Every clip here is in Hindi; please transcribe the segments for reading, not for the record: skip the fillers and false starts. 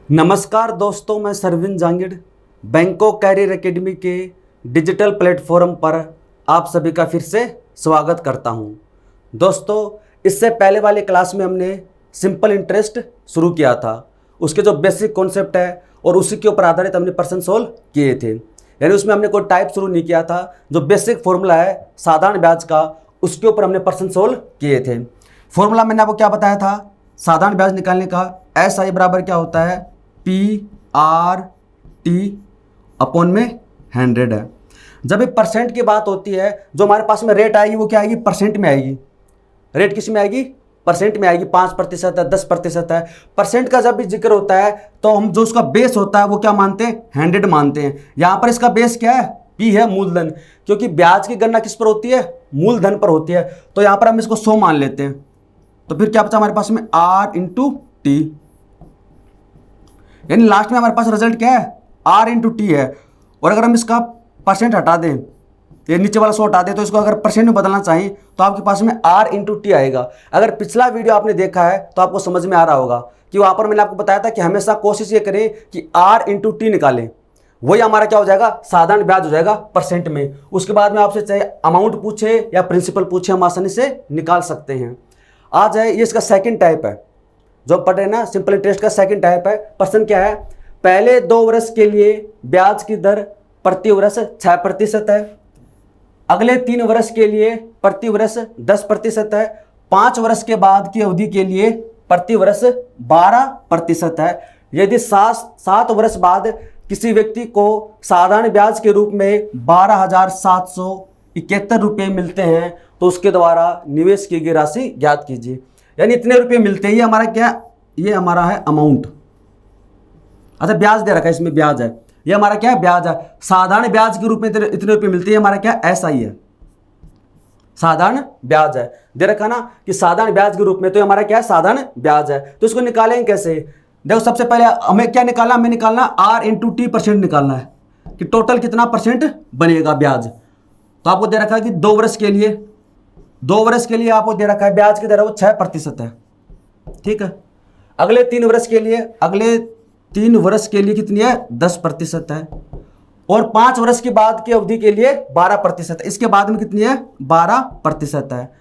नमस्कार दोस्तों, मैं सरविन जांगिड़ बैंको कैरियर एकेडमी के डिजिटल प्लेटफॉर्म पर आप सभी का फिर से स्वागत करता हूं। दोस्तों, इससे पहले वाली क्लास में हमने सिंपल इंटरेस्ट शुरू किया था। उसके जो बेसिक कॉन्सेप्ट है और उसी के ऊपर आधारित हमने प्रश्न सोल्व किए थे। यानी उसमें हमने कोई टाइप शुरू नहीं किया था। जो बेसिक फॉर्मूला है साधारण ब्याज का, उसके ऊपर हमने प्रश्न सोल्व किए थे। फॉर्मूला मैंने आपको क्या बताया था साधारण ब्याज निकालने का? SI बराबर क्या होता है? PRT अपॉन में 100 है। जब ये परसेंट की बात होती है, जो हमारे पास में रेट आएगी वो क्या आएगी? परसेंट में आएगी। रेट किस में आएगी? परसेंट में आएगी। 5% है, 10% है। परसेंट का जब भी जिक्र होता है तो हम जो उसका बेस होता है वो क्या मानते हैं? 100 मानते हैं। यहां पर इसका बेस क्या है? P है, मूलधन। क्योंकि ब्याज की गणना किस पर होती है? मूलधन पर होती है। तो यहां पर हम इसको 100 मान लेते हैं। तो फिर क्या बचा हमारे पास में? R into T. यानी लास्ट में हमारे पास रिजल्ट क्या है? R इंटू टी है। और अगर हम इसका परसेंट हटा दें, ये नीचे वाला 100 हटा दें, तो इसको अगर परसेंट में बदलना चाहें तो आपके पास में R इंटू टी आएगा। अगर पिछला वीडियो आपने देखा है तो आपको समझ में आ रहा होगा कि वहां पर मैंने आपको बताया था कि हमेशा कोशिश ये करें कि R इंटू टी निकालें। वही हमारा क्या हो जाएगा? साधारण ब्याज हो जाएगा परसेंट में। उसके बाद में आपसे चाहे अमाउंट पूछे या प्रिंसिपल पूछे, हम आसानी से निकाल सकते हैं। आ जाए, ये इसका सेकेंड टाइप है जो पढ़ रहे हैं ना, सिंपल इंटरेस्ट का सेकंड टाइप है। प्रश्न क्या है? पहले 2 वर्ष के लिए ब्याज की दर प्रति वर्ष 6% है। अगले 3 वर्ष के लिए प्रति वर्ष 10% है। 5 वर्ष के बाद की अवधि के लिए प्रति वर्ष 12% है। यदि 7 वर्ष बाद किसी व्यक्ति को साधारण ब्याज के रूप में 12,771 रुपये मिलते हैं तो उसके द्वारा निवेश की गई राशि ज्ञात कीजिए। यानी इतने रुपये मिलते हैं। ये हमारा क्या? ये हमारा है अमाउंट। अच्छा, ब्याज दे रखा है, इसमें ब्याज है। ये हमारा क्या है? ब्याज है। साधारण ब्याज के रूप में इतने रुपये मिलते हैं, हमारा क्या? SI है, साधारण ब्याज है। दे रखा ना कि साधारण ब्याज के रूप में, तो हमारा क्या है? साधारण ब्याज है। तो इसको निकालेंगे कैसे? देखो, सबसे पहले हमें क्या निकालना? हमें निकालना R इंटू टी परसेंट निकालना है कि टोटल कितना परसेंट बनेगा ब्याज। तो आपको दे रखा है कि 2 वर्ष के लिए, 2 वर्ष के लिए आपको दे रखा है ब्याज की दर वो 6% है। ठीक है। अगले 3 वर्ष के लिए, अगले 3 वर्ष के लिए कितनी है? 10% है। और 5 वर्ष के बाद की अवधि के लिए 12% है। इसके बाद में कितनी है? 12% है।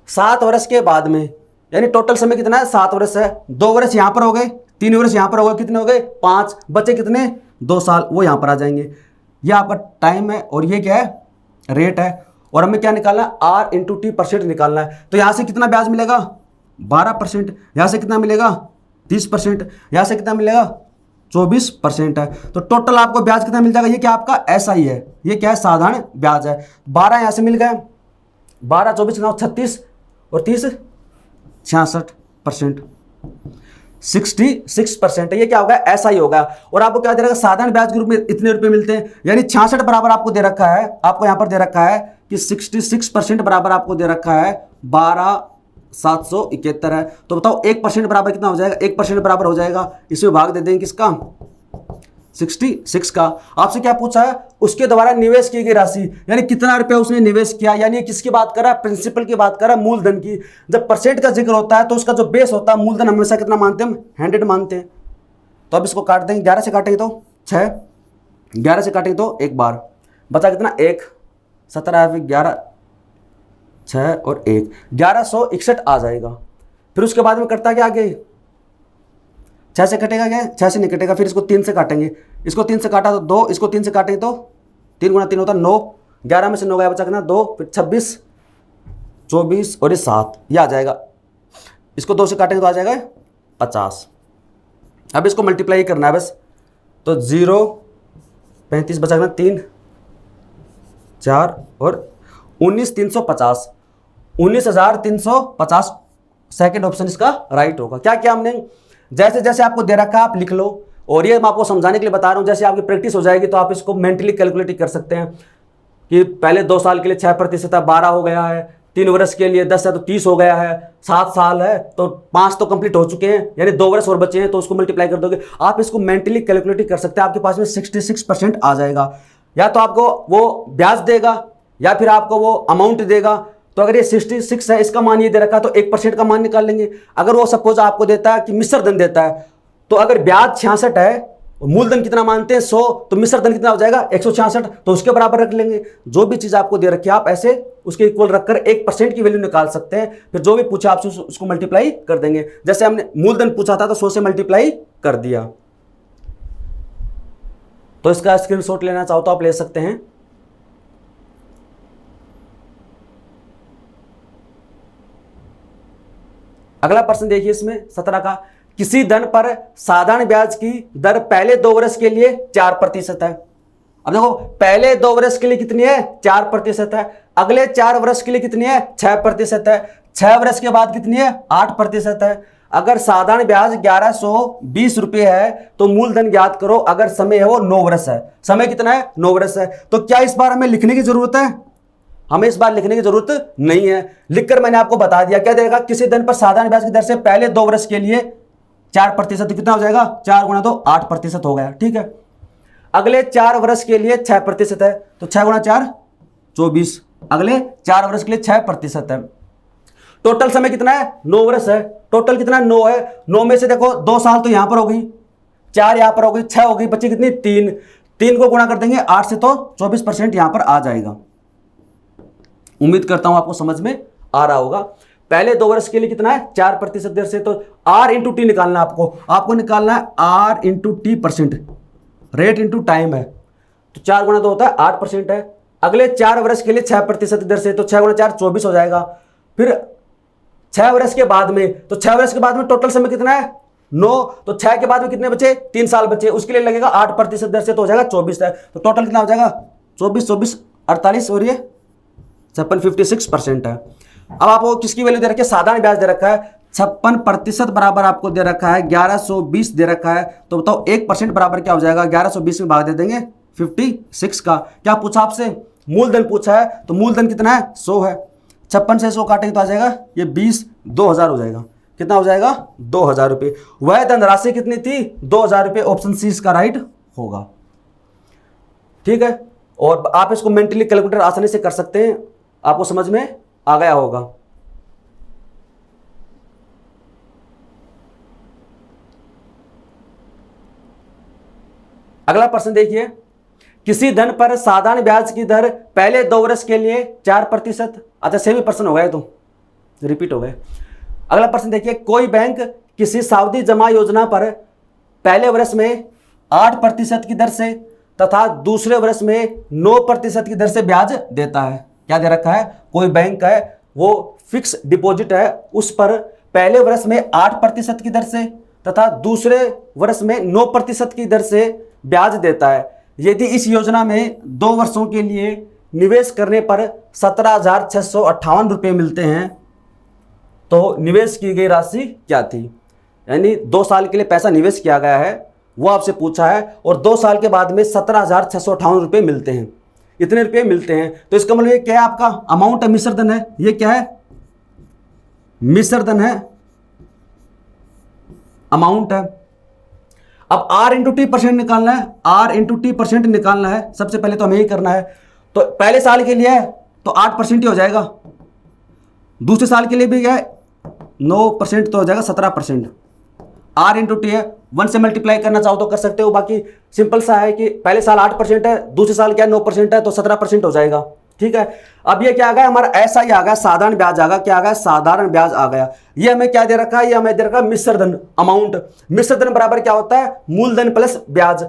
7 वर्ष के बाद में, यानी टोटल समय कितना है? 7 वर्ष है। 2 वर्ष यहां पर हो गए, 3 वर्ष यहां पर हो गए, कितने हो गए? 5। बचे कितने? 2 साल, वो यहां पर आ जाएंगे। ये आपका टाइम है और ये क्या है? रेट है। और हमें क्या निकालना है? R इंटू टी परसेंट निकालना है। तो यहां से कितना ब्याज मिलेगा? 12%। यहां से कितना मिलेगा? 30%। यहां से कितना मिलेगा? 24% है। तो टोटल आपको ब्याज कितना मिल जाएगा? ये क्या आपका SI है, ये क्या है? साधारण ब्याज है। 12 यहां से मिल गए, 12 24 9 36 और 30 66%, 66% है। ये क्या होगा? SI होगा। और आपको क्या दे रखा है? साधारण ब्याज के रूप में इतने रुपए मिलते हैं, यानी 66 बराबर आपको दे रखा है। आपको यहां पर दे रखा है कि 66% बराबर आपको दे रखा है 12,771 है। तो बताओ 1% बराबर कितना हो जाएगा? 1% बराबर हो जाएगा, इसमें भाग दे देंगे किसका? 66 का। आपसे क्या पूछा है? उसके द्वारा निवेश की गई राशि, यानी कितना रुपया उसने निवेश किया। यानी किसकी बात कर रहा है? प्रिंसिपल की बात कर रहा है, मूलधन की। जब परसेंट का जिक्र होता है तो उसका जो बेस होता है मूलधन, हमेशा कितना मानते हैं हम? 100 मानते हैं। तो अब इसको काट देंगे, 11 से काटेंगे तो 6, 11 से काटेंगे तो 1 बार बचा कितना? 1, 17 11 6 और 1, 1161 आ जाएगा। फिर उसके बाद में कटता क्या आगे? 6 से कटेगा क्या? 6 से नहीं कटेगा। फिर इसको 3 से काटेंगे, इसको 3 से काटा तो 2, इसको 3 से काटेंगे तो 3 गुना 3 होता है 9, 11 में से 9 गया, बचा कितना? 2, फिर 26 24 और ये 7, ये आ जाएगा। इसको 2 से काटेंगे तो आ जाएगा 50। अब इसको मल्टीप्लाई करना है बस। तो 0 35 बचा कितना? 3 4 और 19,350, 19,350 सेकेंड ऑप्शन इसका राइट होगा। क्या क्या हमने जैसे जैसे आपको दे रखा है आप लिख लो, और ये मैं आपको समझाने के लिए बता रहा हूं। जैसे आपकी प्रैक्टिस हो जाएगी तो आप इसको मेंटली कैलकुलेट कर सकते हैं कि पहले 2 साल के लिए 6% है, 12 हो गया है। 3 वर्ष के लिए 10 है तो 30 हो गया है। 7 साल है तो 5 तो कंप्लीट हो चुके हैं, यानी 2 वर्ष और बचे हैं, तो उसको मल्टीप्लाई कर दोगे। आप इसको मेंटली कैलकुलेट कर सकते हैं। आपके पास में 66% आ जाएगा। या तो आपको वो ब्याज देगा या फिर आपको वो अमाउंट देगा। तो अगर ये 66 है, इसका मान ये दे रखा है तो 1% का मान निकाल लेंगे। अगर वो सपोज आपको देता है कि मिश्र धन देता है तो अगर ब्याज 66 है और मूलधन कितना मानते हैं 100, तो मिश्र धन कितना हो जाएगा 166, तो उसके बराबर रख लेंगे। जो भी चीज आपको दे रखी है आप ऐसे उसके इक्वल रखकर 1% की वैल्यू निकाल सकते हैं। फिर जो भी पूछा आपसे उसको मल्टीप्लाई कर देंगे। जैसे हमने मूलधन पूछा था तो 100 से मल्टीप्लाई कर दिया। तो इसका स्क्रीनशॉट लेना चाहो तो आप ले सकते हैं। अगला प्रश्न देखिए इसमें 17 का, किसी धन पर साधारण ब्याज की दर पहले 2 वर्ष के लिए 4% है। अब देखो पहले 2 वर्ष के लिए कितनी है 4% है, अगले 4 वर्ष के लिए कितनी है 6% है, 6 वर्ष के बाद कितनी है 8% है। अगर साधारण ब्याज 1120 रुपये है तो मूलधन ज्ञात करो अगर समय है वो 9 वर्ष है। समय कितना है 9 वर्ष है। तो क्या इस बार हमें लिखने की जरूरत है? हमें इस बार लिखने की जरूरत नहीं है। लिखकर मैंने आपको बता दिया क्या देगा, किसी धन पर साधारण ब्याज की दर से पहले 2 वर्ष के लिए 4%, कितना हो जाएगा 4 गुणा 2 8% हो गया। ठीक है, अगले 4 वर्ष के लिए 6% है, तो 6 गुणा 4 24, अगले 4 वर्ष के लिए 6% है। टोटल समय कितना है 9 वर्ष है। टोटल कितना 9 है। 9 में से देखो 2 साल तो यहां पर हो गई, 4 यहां पर हो गई, 6 हो गई, बच्ची कितनी 3, 3 को गुणा कर देंगे 8 से तो 24% यहां पर आ जाएगा। उम्मीद करता हूं आपको समझ में आ रहा होगा। पहले 2 वर्ष के लिए कितना है 4% दर से, तो R इंटू टी निकालना आपको निकालना है R into T %, rate into time है, तो 4 गुणा 2 होता है 8% है। अगले 4 वर्ष के लिए 6% दर से, तो 6 गुणा 4 24 हो जाएगा। फिर 6 वर्ष के बाद में, तो 6 वर्ष के बाद में टोटल समय कितना है 9, तो 6 के बाद में कितने बचे 3 साल बचे, उसके लिए लगेगा 8% दर से, तो हो जाएगा 24 है। तो टोटल कितना हो जाएगा 24 24 48 और ये 56% है। अब आपको किसकी वैल्यू दे रखी है, साधारण ब्याज दे रखा है 56% बराबर आपको दे रखा है 1120 दे रखा है। तो बताओ 1% बराबर क्या हो जाएगा, 1120 में भाग दे देंगे 56 का। क्या पूछा आपसे, मूलधन पूछा है, तो मूलधन कितना है 100 है, 56 से 100 काटेंगे तो आ जाएगा ये 20, 2000 हो जाएगा। कितना हो जाएगा 2000 रुपये। वह धनराशि कितनी थी 2000 रुपये। ऑप्शन सी इसका राइट होगा। ठीक है, और आप इसको मेंटली कैलकुलेटर आसानी से कर सकते हैं, आपको समझ में आ गया होगा। अगला प्रश्न देखिए, किसी धन पर साधारण ब्याज की दर पहले 2 वर्ष के लिए 4%। अच्छा सेम ही प्रश्न हो गए, तो रिपीट हो गए। अगला प्रश्न देखिए, कोई बैंक किसी सावधि जमा योजना पर पहले वर्ष में 8% की दर से तथा दूसरे वर्ष में 9% की दर से ब्याज देता है। क्या दे रखा है, कोई बैंक है वो फिक्स डिपॉजिट है, उस पर पहले वर्ष में 8% की दर से तथा दूसरे वर्ष में 9% की दर से ब्याज देता है। यदि इस योजना में 2 वर्षों के लिए निवेश करने पर 17,658 रुपये मिलते हैं तो निवेश की गई राशि क्या थी। यानी 2 साल के लिए पैसा निवेश किया गया है वो आपसे पूछा है, और 2 साल के बाद में 17,658 रुपये मिलते हैं, इतने रुपये मिलते हैं। तो इसका मतलब ये क्या है, आपका अमाउंट है, मिश्र धन है। ये क्या है, मिश्र धन है, अमाउंट है। अब R इंटू टी % निकालना है, R इंटू टी % निकालना है। सबसे पहले तो हमें ही करना है। तो पहले साल के लिए है तो 8% ही हो जाएगा, दूसरे साल के लिए भी है 9% तो हो जाएगा 17%। R इंटू टी है, 1 से मल्टीप्लाई करना चाहो तो कर सकते हो, बाकी सिंपल सा है कि पहले साल 8% है, दूसरे साल क्या 9% है, तो 17% हो जाएगा। ठीक है, अब ये क्या आ गया हमारा, ऐसा ही आ गया, साधारण ब्याज आ गया। क्या आ गया, साधारण ब्याज आ गया। ये हमें क्या दे रखा है, ये हमें दे रखा है मिश्र धन, अमाउंट। मिश्र धन बराबर क्या होता है, मूलधन प्लस ब्याज।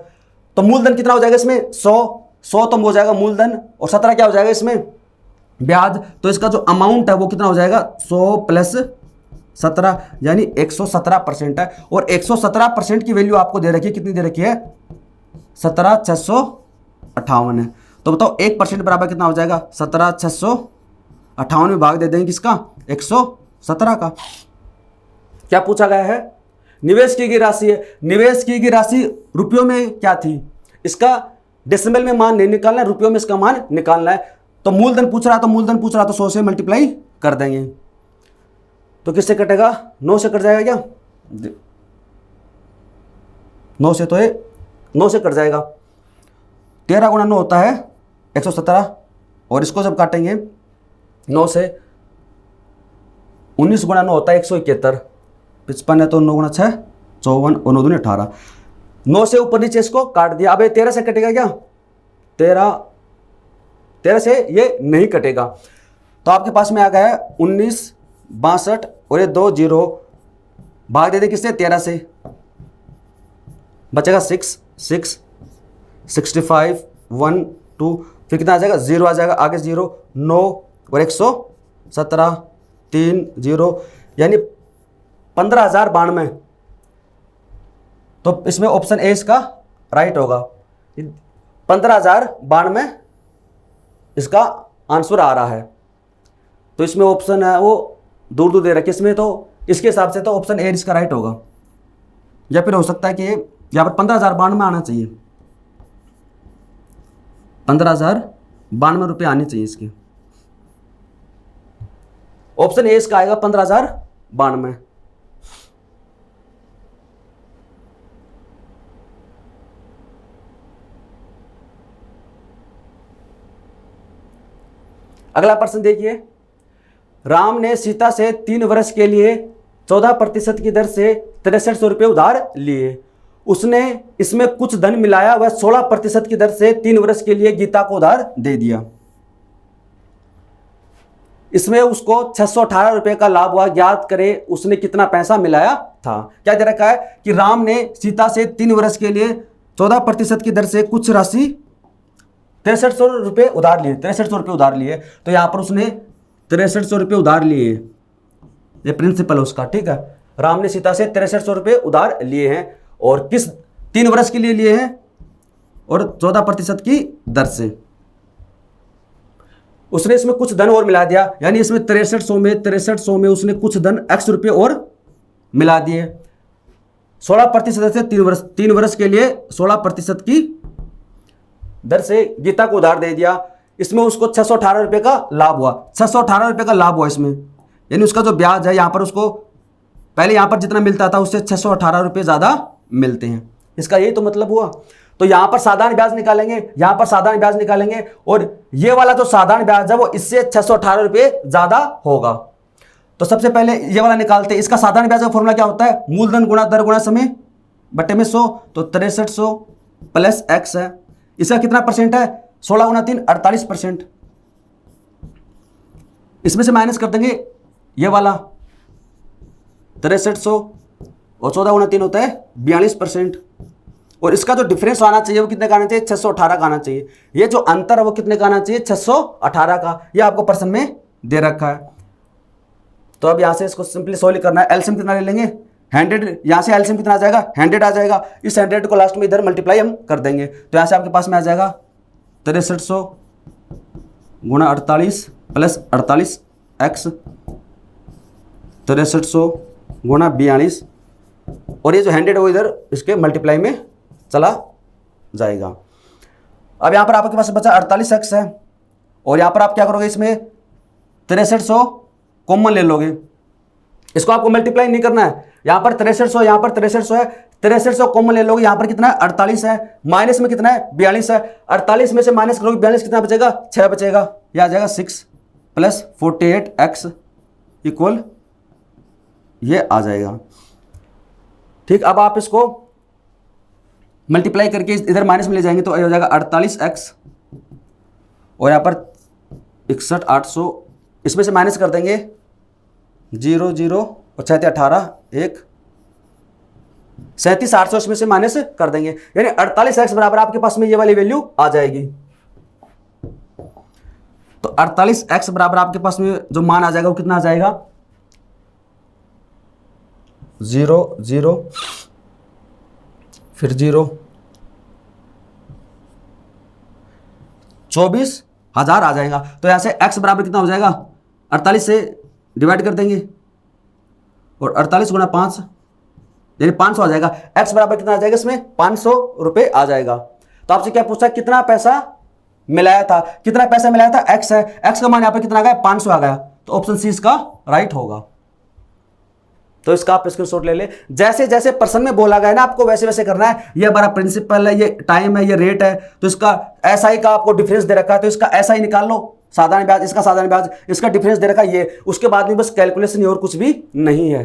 तो मूलधन कितना हो जाएगा इसमें 100 तो हो जाएगा मूलधन, और 17 क्या हो जाएगा इसमें ब्याज। तो इसका जो अमाउंट है वो कितना हो जाएगा 100 प्लस 17 यानी 117% है। और 117% की वैल्यू आपको दे रखी है, कितनी दे रखी है 17,658 है। तो बताओ 1% बराबर कितना हो जाएगा, 17,658 में भाग दे देंगे किसका 117 का। क्या पूछा गया है, निवेश की गई राशि है। निवेश की गई राशि रुपयों में क्या थी, इसका डेसिमल में मान नहीं निकालना है, रुपयों में इसका मान निकालना है। तो मूलधन पूछ रहा, तो मूलधन पूछ रहा तो 100 से मल्टीप्लाई कर देंगे। तो किससे कटेगा, 9 से कट जाएगा क्या, 9 से, तो ये 9 से कट जाएगा। 13 गुणा 9 होता है 117, और इसको जब काटेंगे 9 से, 19 गुणा 9 होता है 171, 55 है तो 9 गुणा 6 54 और 9 दूनी 18, 9 से ऊपर नीचे इसको काट दिया। अब ये 13 से कटेगा क्या? 13 से ये नहीं कटेगा। तो आपके पास में आ गया है 19 62 और ये 2 0 भाग दे दे किससे? 13 से, बचेगा 6 6 65 1 2, फिर कितना आ जाएगा? 0 आ जाएगा, आगे 0 9 और 117 3 0, यानी 15,092। तो इसमें ऑप्शन ए इसका राइट होगा। 15,092 इसका आंसर आ रहा है। तो इसमें ऑप्शन है वो दूर दूर दे रखी इसमें, तो इसके हिसाब से तो ऑप्शन ए इसका राइट होगा। या फिर हो सकता है कि यहाँ पर 15,092 आना चाहिए, 15,092 रुपये आने चाहिए इसके। ऑप्शन ए इसका आएगा 15,092। अगला प्रश्न देखिए, राम ने सीता से 3 वर्ष के लिए 14% की दर से 6300 रुपये उधार लिए। उसने इसमें कुछ धन मिलाया, वह 16% की दर से 3 वर्ष के लिए गीता को उधार दे दिया। इसमें उसको 618 रुपये का लाभ हुआ, ज्ञात करे उसने कितना पैसा मिलाया था। क्या दे रखा है कि राम ने सीता से 3 वर्ष के लिए 14% की दर से कुछ राशि 6300 रुपये उधार लिए, 6300 रुपये उधार लिए। तो यहां पर उसने 6300 रुपये उधार लिए, ये प्रिंसिपल है उसका, ठीक है। राम ने सीता से 6300 रुपये उधार लिए हैं और किस 3 वर्ष के लिए लिए हैं और 14% की दर से। उसने इसमें कुछ धन और मिला दिया, यानी इसमें 6300 में उसने कुछ धन x रुपये और मिला दिए। 16% से 3 वर्ष के लिए 16% की दर से गीता को उधार दे दिया। इसमें उसको 618 रुपये का लाभ हुआ, 618 रुपये का लाभ हुआ इसमें, यानी उसका जो ब्याज है यहाँ पर उसको पहले यहाँ पर जितना मिलता था उससे 618 रुपये ज़्यादा मिलते हैं। इसका यही तो मतलब हुआ। तो यहाँ पर साधारण ब्याज निकालेंगे, यहाँ पर साधारण ब्याज निकालेंगे और ये वाला जो साधारण ब्याज है वो इससे 618 रुपये ज़्यादा होगा। तो सबसे पहले ये वाला निकालते हैं। इसका साधारण ब्याज का फॉर्मूला क्या होता है? मूलधन गुणा दर गुणा समय बटे में 100, तो 6300 प्लस x है। इसका कितना परसेंट है? 16 गुणा 3 48%। इसमें से माइनस कर देंगे ये वाला 6300 और 14 गुणा 3 होता है 42%। और इसका जो डिफरेंस आना चाहिए वो कितने का आना चाहिए? 618 का आना चाहिए। ये जो अंतर है वो कितने का आना चाहिए? 618 का। ये आपको प्रश्न में दे रखा है। तो अब यहां से इसको सिंपली सॉल्व करना है। एलसीएम कितना ले लेंगे? 100। यहां से एलसीएम कितना आ जाएगा? 100 आ जाएगा। इस 100 को लास्ट में इधर मल्टीप्लाई हम कर देंगे, तो यहां से आपके पास में आ जाएगा 6300 गुणा 48 प्लस 48x 6300 गुणा 42, और ये जो 100 वो इधर इसके मल्टीप्लाई में चला जाएगा। अब यहाँ पर आपके पास बचा 48x है और यहाँ पर आप क्या करोगे? इसमें 6300 कॉमन ले लोगे। इसको आपको मल्टीप्लाई नहीं करना है। यहाँ पर 6300, यहाँ पर 6300 है, 6300 कॉमन ले लोगे। यहाँ पर कितना है? 48 है। माइनस में कितना है? 42 है। 48 में से माइनस करोगे 42 कितना बचेगा? 6 बचेगा। यह आ जाएगा 6 प्लस 48x इक्वल ये आ जाएगा। ठीक, अब आप इसको मल्टीप्लाई करके इधर माइनस में ले जाएंगे तो हो जाएगा 48x और यहाँ पर 61,800। इसमें से माइनस कर देंगे 0 0 और 6 18 1 37,800 इसमें से माइनस कर देंगे, यानी 48x बराबर आपके पास में ये वाली वैल्यू आ जाएगी। तो 48x बराबर आपके पास में जो मान आ जाएगा वो कितना आ जाएगा? 0 0 फिर 0 24,000 आ जाएगा। तो यहां से x बराबर कितना हो जाएगा? 48 से डिवाइड कर देंगे और 48 गुणा 5 यानी 500 आ जाएगा। x बराबर कितना आ जाएगा? इसमें 500 रुपये आ जाएगा। तो आपसे क्या पूछा? कितना पैसा मिलाया था? कितना पैसा मिलाया था? x है। x का मान यहाँ पर कितना आ गया? 500 आ गया। तो ऑप्शन सी इसका राइट होगा। तो इसका आप स्क्रीनशॉट ले ले। जैसे जैसे प्रश्न में बोला गया ना आपको वैसे वैसे करना है। ये हमारा प्रिंसिपल है, ये टाइम है, ये रेट है। तो इसका एसआई का आपको डिफरेंस दे रखा है तो इसका एसआई निकाल लो, साधारण ब्याज, इसका साधारण ब्याज, इसका डिफरेंस दे रखा है ये। उसके बाद में बस कैलकुलेशन और कुछ भी नहीं है।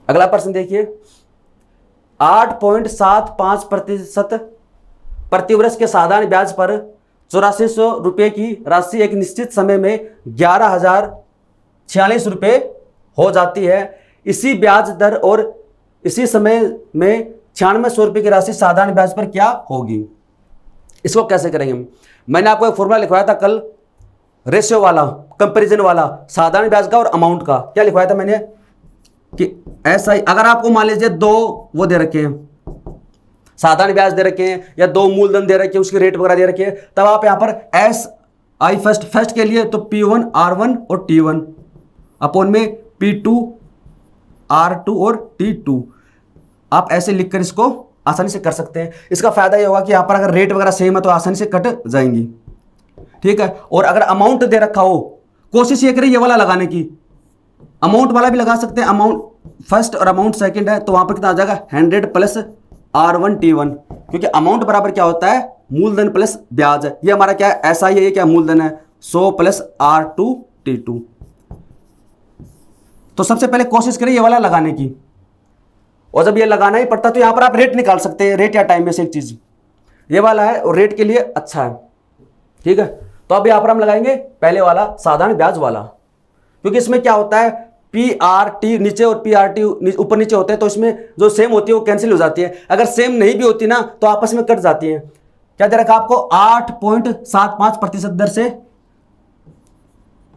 अगला प्रश्न देखिए, 8.75% प्रतिवर्ष के साधारण ब्याज पर 8400 रुपये की राशि एक निश्चित समय में 11,046 रुपये हो जाती है। इसी ब्याज दर और इसी समय में 9600 रुपये की राशि साधारण ब्याज पर क्या होगी? इसको कैसे करेंगे? मैंने आपको एक फॉर्मूला लिखवाया था कल, रेशियो वाला, कंपैरिजन वाला, साधारण ब्याज का और अमाउंट का। क्या लिखवाया था मैंने कि ऐसा ही अगर आपको मान लीजिए दो वो दे रखे हैं, साधारण ब्याज दे रखे हैं या दो मूलधन दे रखे हैं, उसकी रेट वगैरह दे रखे हैं, तब आप यहां पर एस आई फर्स्ट के लिए तो P1 R1 और T1 अपॉन में P2 R2 और T2 आप ऐसे लिखकर इसको आसानी से कर सकते हैं। इसका फायदा ये होगा कि यहां पर अगर रेट वगैरह सेम है तो आसानी से कट जाएंगी, ठीक है। और अगर अमाउंट दे रखा हो, कोशिश ये करें ये वाला लगाने की, अमाउंट वाला भी लगा सकते हैं, अमाउंट फर्स्ट और अमाउंट सेकंड है, तो वहां पर कितना आ जाएगा 100 प्लस R1 T1, क्योंकि अमाउंट बराबर क्या होता है मूलधन प्लस ब्याज है। ये हमारा क्या है ऐसा ही है, ये क्या मूलधन है 100 प्लस R2 T2। तो सबसे पहले कोशिश करें ये वाला लगाने की, और जब ये लगाना ही पड़ता तो यहां पर आप रेट निकाल सकते हैं, रेट या टाइम में से एक चीज ये वाला है और रेट के लिए अच्छा है, ठीक है। तो अब यहां पर हम लगाएंगे पहले वाला साधारण ब्याज वाला, क्योंकि इसमें क्या होता है PRT नीचे और PRT ऊपर नीचे होते हैं, तो इसमें जो सेम होती है वो कैंसिल हो जाती है। अगर सेम नहीं भी होती ना तो आपस में कट जाती है। क्या दे रखा आपको 8.75% दर से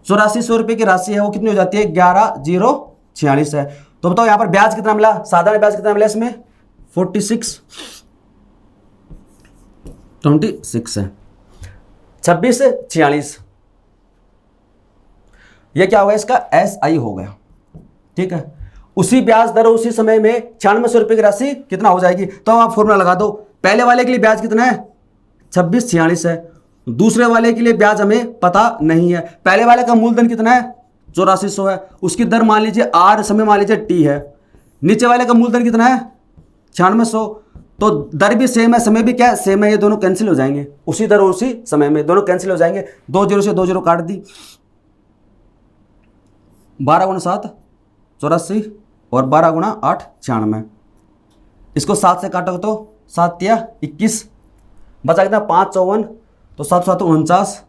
8400 रुपये की राशि है वो कितनी हो जाती है 11,046 है। तो बताओ यहां पर ब्याज कितना मिला, साधारण ब्याज कितना मिला इसमें 26 है, 2646। ये क्या होगा इसका SI हो गया, ठीक है। उसी ब्याज दर उसी समय में 9600 रुपये की राशि कितना हो जाएगी, तो आप फॉर्मूला लगा दो। पहले वाले के लिए ब्याज कितना है 2646 है, दूसरे वाले के लिए ब्याज हमें पता नहीं है। पहले वाले का मूलधन कितना है 8400 है, उसकी दर मान लीजिए R, समय मान लीजिए T है। नीचे वाले का मूलधन कितना है 9600, तो दर भी सेम है, समय भी क्या है सेम है, ये दोनों कैंसिल हो जाएंगे, उसी दर उसी समय में दोनों कैंसिल हो जाएंगे। 2 0 से 2 0 काट दी, 12 गुणा 7 84 और 12 गुणा 8 96। इसको 7 से काटोगे तो 7 या 21, बचा कितना 5 54, तो 7 7 49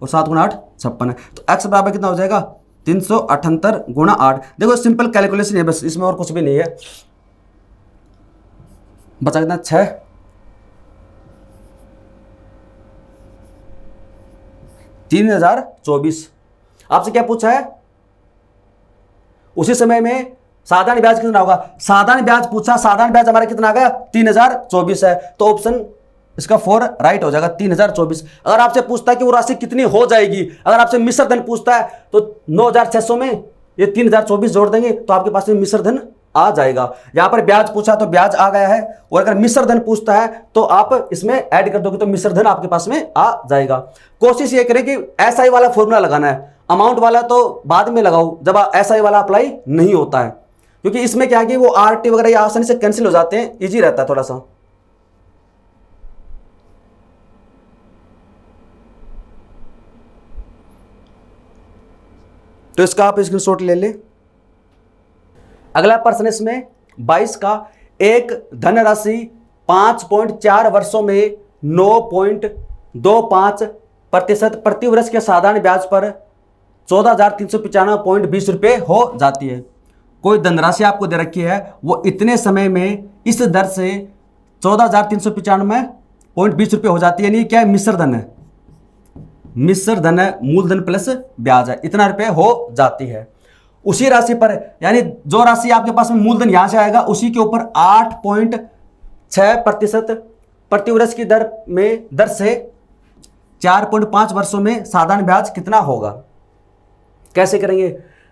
और 7 गुणा 8 56 है। तो x बराबर कितना हो जाएगा 378 गुणा 8। देखो सिंपल कैलकुलेशन है बस, इसमें और कुछ भी नहीं है। बचा कितना 6, 3024। आपसे क्या पूछा है उसी समय में साधारण ब्याज कितना होगा, साधारण ब्याज पूछा, साधारण ब्याज हमारा कितना आ गया 3024 है, तो ऑप्शन इसका 4 राइट हो जाएगा 3024। अगर आपसे पूछता है कि वो राशि कितनी हो जाएगी, अगर आपसे मिश्र धन पूछता है तो 9600 में ये 3024 जोड़ देंगे तो आपके पास में मिश्र धन आ जाएगा। यहां पर ब्याज पूछा तो ब्याज आ गया है, और अगर मिश्र धन पूछता है तो आप इसमें ऐड कर दोगे तो मिश्र धन आपके पास में आ जाएगा। कोशिश ये करें कि SI वाला फॉर्मूला लगाना है, अमाउंट वाला तो बाद में लगाओ जब SI वाला अप्लाई नहीं होता है, क्योंकि इसमें क्या है कि वो RT वगैरह आसानी से कैंसिल हो जाते हैं, इजी रहता है थोड़ा सा। तो इसका आप स्क्रीनशॉट ले ले। अगला प्रश्न इसमें 22 का, एक धनराशि 5.4 वर्षों में 9.25% प्रति वर्ष के साधारण ब्याज पर 14,395.20 रुपये हो जाती है। कोई धनराशि आपको दे रखी है, वो इतने समय में इस दर से 14,395.20 रुपये हो जाती है। यानी क्या है मिश्र धन है, मिश्र धन है, मूलधन प्लस ब्याज है, इतना रुपये हो जाती है। उसी राशि पर यानी जो राशि आपके पास में मूलधन यहां से आएगा उसी के ऊपर 8.6% प्रति वर्ष की दर से 4.5 वर्षों में साधारण ब्याज कितना होगा। कैसे करेंगे,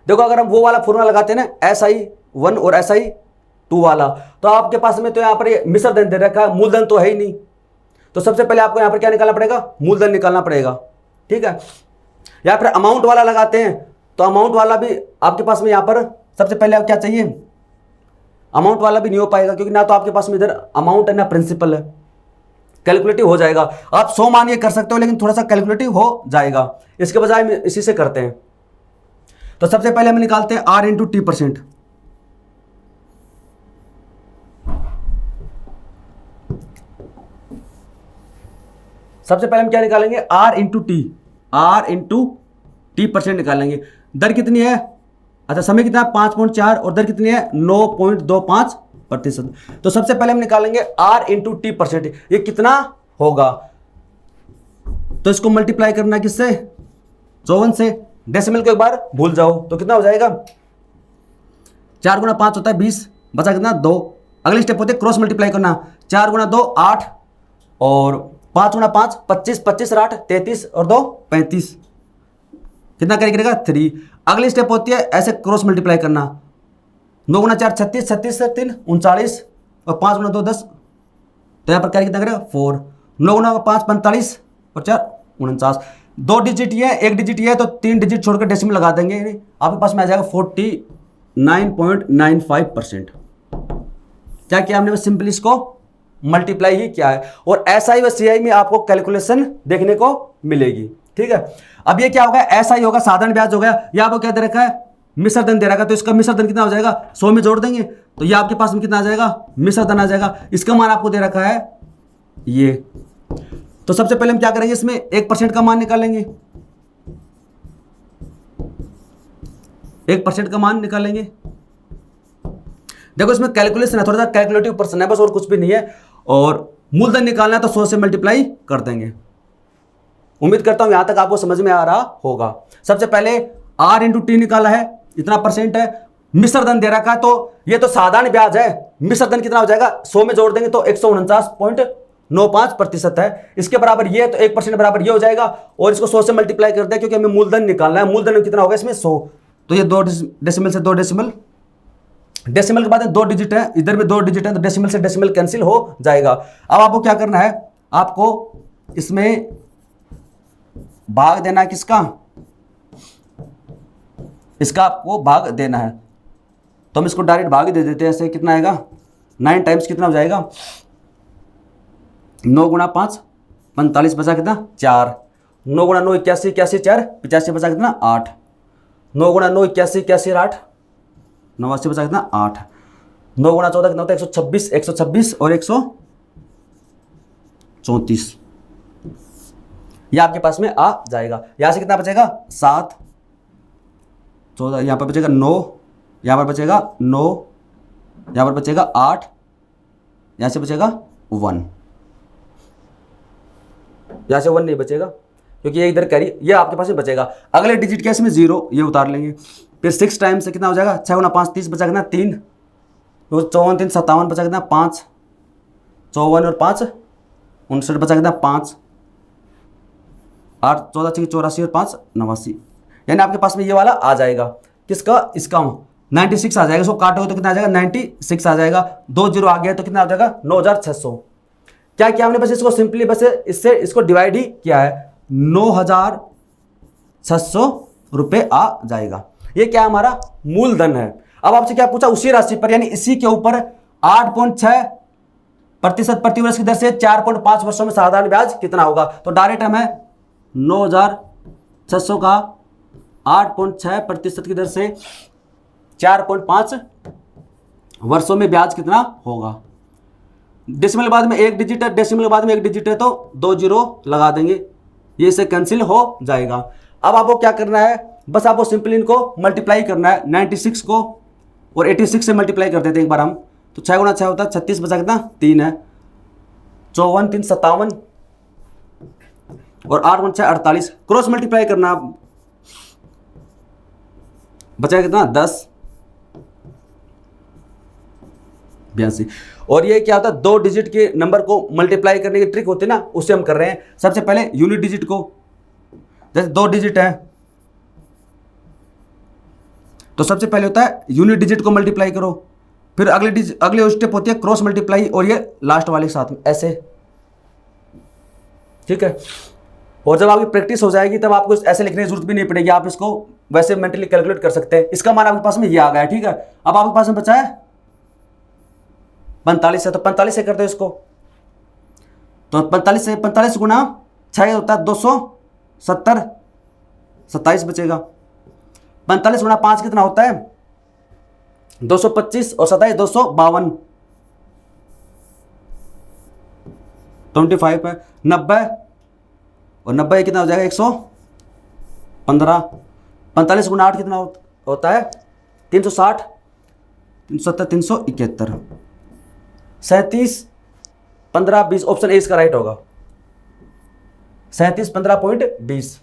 देखो अगर हम वो वाला फॉर्मूला लगाते हैं ना SI1 और SI2 वाला, तो आपके पास में तो यहां पर मिश्र धन दे रखा है, मूलधन तो है ही नहीं, तो सबसे पहले आपको यहां पर क्या निकालना पड़ेगा मूलधन निकालना पड़ेगा, ठीक है। या फिर अमाउंट वाला लगाते हैं तो अमाउंट वाला भी आपके पास में यहां पर सबसे पहले क्या चाहिए, अमाउंट वाला भी नहीं हो पाएगा, क्योंकि ना तो आपके पास में इधर अमाउंट है ना प्रिंसिपल है, कैलकुलेटिव हो जाएगा। आप 100 मान ये कर सकते हो लेकिन थोड़ा सा कैलकुलेटिव हो जाएगा, इसके बजाय इसी से करते हैं। तो सबसे पहले हम निकालते हैं R × T%। सबसे पहले हम क्या निकालेंगे, आर इंटू टी परसेंट निकालेंगे। दर कितनी है, अच्छा समय कितना है 5.4 और दर कितनी है 9.25%। तो सबसे पहले हम निकालेंगे आर इंटू टी परसेंट, ये कितना होगा, तो इसको मल्टीप्लाई करना है किससे, 54 से। डेसिमल को एक बार भूल जाओ तो कितना हो जाएगा, 4 गुना 5 होता है 20, बचा कितना 2। अगली स्टेप होती है क्रॉस मल्टीप्लाई करना, 4 गुना 2 8 और 5 गुना 5 25, 25 और 8 33 और 2 35, कितना करेगा 3। अगली स्टेप होती है ऐसे क्रॉस मल्टीप्लाई करना, 9 गुना 4 36, 36 से 3 39 और 5 गुना 2 10, तो यहाँ पर क्या कितना करेगा 4। 9 गुना 5 45 और 4 49। 2 डिजिट ये है, 1 डिजिट ये है, तो 3 डिजिट छोड़कर डेसिमल लगा देंगे, आपके पास में आ जाएगा 49.95%। क्या किया हमने, बस सिंपली इसको मल्टीप्लाई ही किया है। और एसआई व सीआई में आपको कैलकुलेशन देखने को मिलेगी, ठीक है। अब ये क्या होगा, एसआई होगा साधारण ब्याज हो गया, या आपको क्या दे रखा है मिश्र धन दे रखा है, तो इसका मिश्र धन कितना हो जाएगा 100 में जोड़ देंगे, तो ये आपके पास में कितना आ जाएगा मिश्र धन आ जाएगा। इसका मान आपको दे रखा है ये। तो सबसे पहले हम क्या करेंगे, इसमें 1% का मान निकालेंगे, 1% का मान निकालेंगे। देखो इसमें कैलकुलेशन है, थोड़ा सा कैलकुलेटिव पर्सन है बस, और कुछ भी नहीं है। और मूलधन निकालना है तो 100 से मल्टीप्लाई कर देंगे। उम्मीद करता हूं यहां तक आपको समझ में आ रहा होगा। सबसे पहले आर इंटू टी निकाला है, इतना परसेंट है। मिश्र धन दे रखा है, तो ये तो साधारण ब्याज है, मिश्र धन कितना हो जाएगा 100 में जोड़ देंगे तो 149.95% है। इसके बराबर ये, तो 1% बराबर ये हो जाएगा, और इसको 100 से मल्टीप्लाई कर दें क्योंकि हमें मूलधन निकालना है। मूलधन कितना होगा इसमें 100, तो ये 2 डेसिमल से 2 डेसिमल, डेसिमल के बाद 2 डिजिट है, इधर में 2 डिजिट है, तो डेसिमल से डेसिमल कैंसिल हो जाएगा। अब आपको क्या करना है, आपको इसमें भाग देना है, किसका, इसका आपको भाग देना है। तो हम इसको डायरेक्ट भाग दे देते हैं, ऐसे कितना आएगा 9 टाइम्स कितना हो जाएगा 9 गुना 5 45, बचा कितना 4। 9 गुना 9 81, 81 4 85, बचा कितना 8। 9 गुना 9 81, 81 8 89, बचा कितना 8। 9 गुना 14 कितना होता है 126, 126 और 134, ये आपके पास में आ जाएगा। यहां से कितना बचेगा 7 14, यहां पर बचेगा 9, यहां पर बचेगा 9, यहां पर बचेगा 8, यहां से बचेगा 1, यहां से 1 नहीं बचेगा क्योंकि ये इधर कैरी, ये आपके पास में बचेगा। अगले डिजिट कैसे में 0, ये उतार लेंगे। फिर 6 टाइम्स से कितना हो जाएगा 6 गुना 5 30, बचा कितना 3, 54 3 57, बचा कितना 5, 54 और 5 59, बचा कितना 5, 8 14 6 84 और 5 89, यानी आपके पास में ये वाला आ जाएगा, किसका, इसका 96 आ जाएगा। इसको काटोगे तो कितना आ जाएगा 96 आ जाएगा। 2 0 आ गया तो कितना आ जाएगा 9600। क्या किया हमने, बस इसको सिंपली बस इससे इसको डिवाइड ही किया है, 9600 रुपये आ जाएगा। ये क्या हमारा मूलधन है। अब आपसे क्या पूछा, उसी राशि पर यानी इसी के ऊपर 8.6% प्रतिवर्ष की दर से 4.5 वर्षों में साधारण ब्याज कितना होगा। तो डायरेक्ट हमें 9600 का 8.6% की दर से 4.5 वर्षों में ब्याज कितना होगा। डेसिमल के बाद में 1 डिजिट है, डेसिमल के बाद में 1 डिजिट है, तो 2 0 लगा देंगे, ये इसे कैंसिल हो जाएगा। अब आपको क्या करना है, बस आपको सिंपली इनको मल्टीप्लाई करना है। 96 को और 86 से मल्टीप्लाई कर देते हैं एक बार हम, तो 6 गुना 6 होता है 36, बचा कितना 3 है, 54 3 57 और 8 गुना 6 48। क्रॉस मल्टीप्लाई करना, बचा कितना 10 82। और ये क्या होता है, 2 डिजिट के नंबर को मल्टीप्लाई करने की ट्रिक होती है ना, उससे हम कर रहे हैं। सबसे पहले यूनिट डिजिट को, जैसे 2 डिजिट है तो सबसे पहले होता है यूनिट डिजिट को मल्टीप्लाई करो, फिर अगले स्टेप होती है क्रॉस मल्टीप्लाई, और ये लास्ट वाले के साथ में ऐसे, ठीक है। और जब आपकी प्रैक्टिस हो जाएगी तब आपको ऐसे लिखने की जरूरत भी नहीं पड़ेगी, आप इसको वैसे मेंटली कैलकुलेट कर सकते हैं। इसका मान आपके पास में ये आ गया, ठीक है। अब आपके पास में बचा है 45 है, तो 45 से कर दो इसको, तो 45 से 45 गुना 6 होता है 270, 27 बचेगा। 45 गुना 5 कितना होता है 225 और 27 252, 25 है। 90 और 90 कितना हो जाएगा 115। 45 गुना 8 कितना होता है 360, 370, 371, 37, 15, 20। ऑप्शन ए इसका राइट होगा, 37, 15.20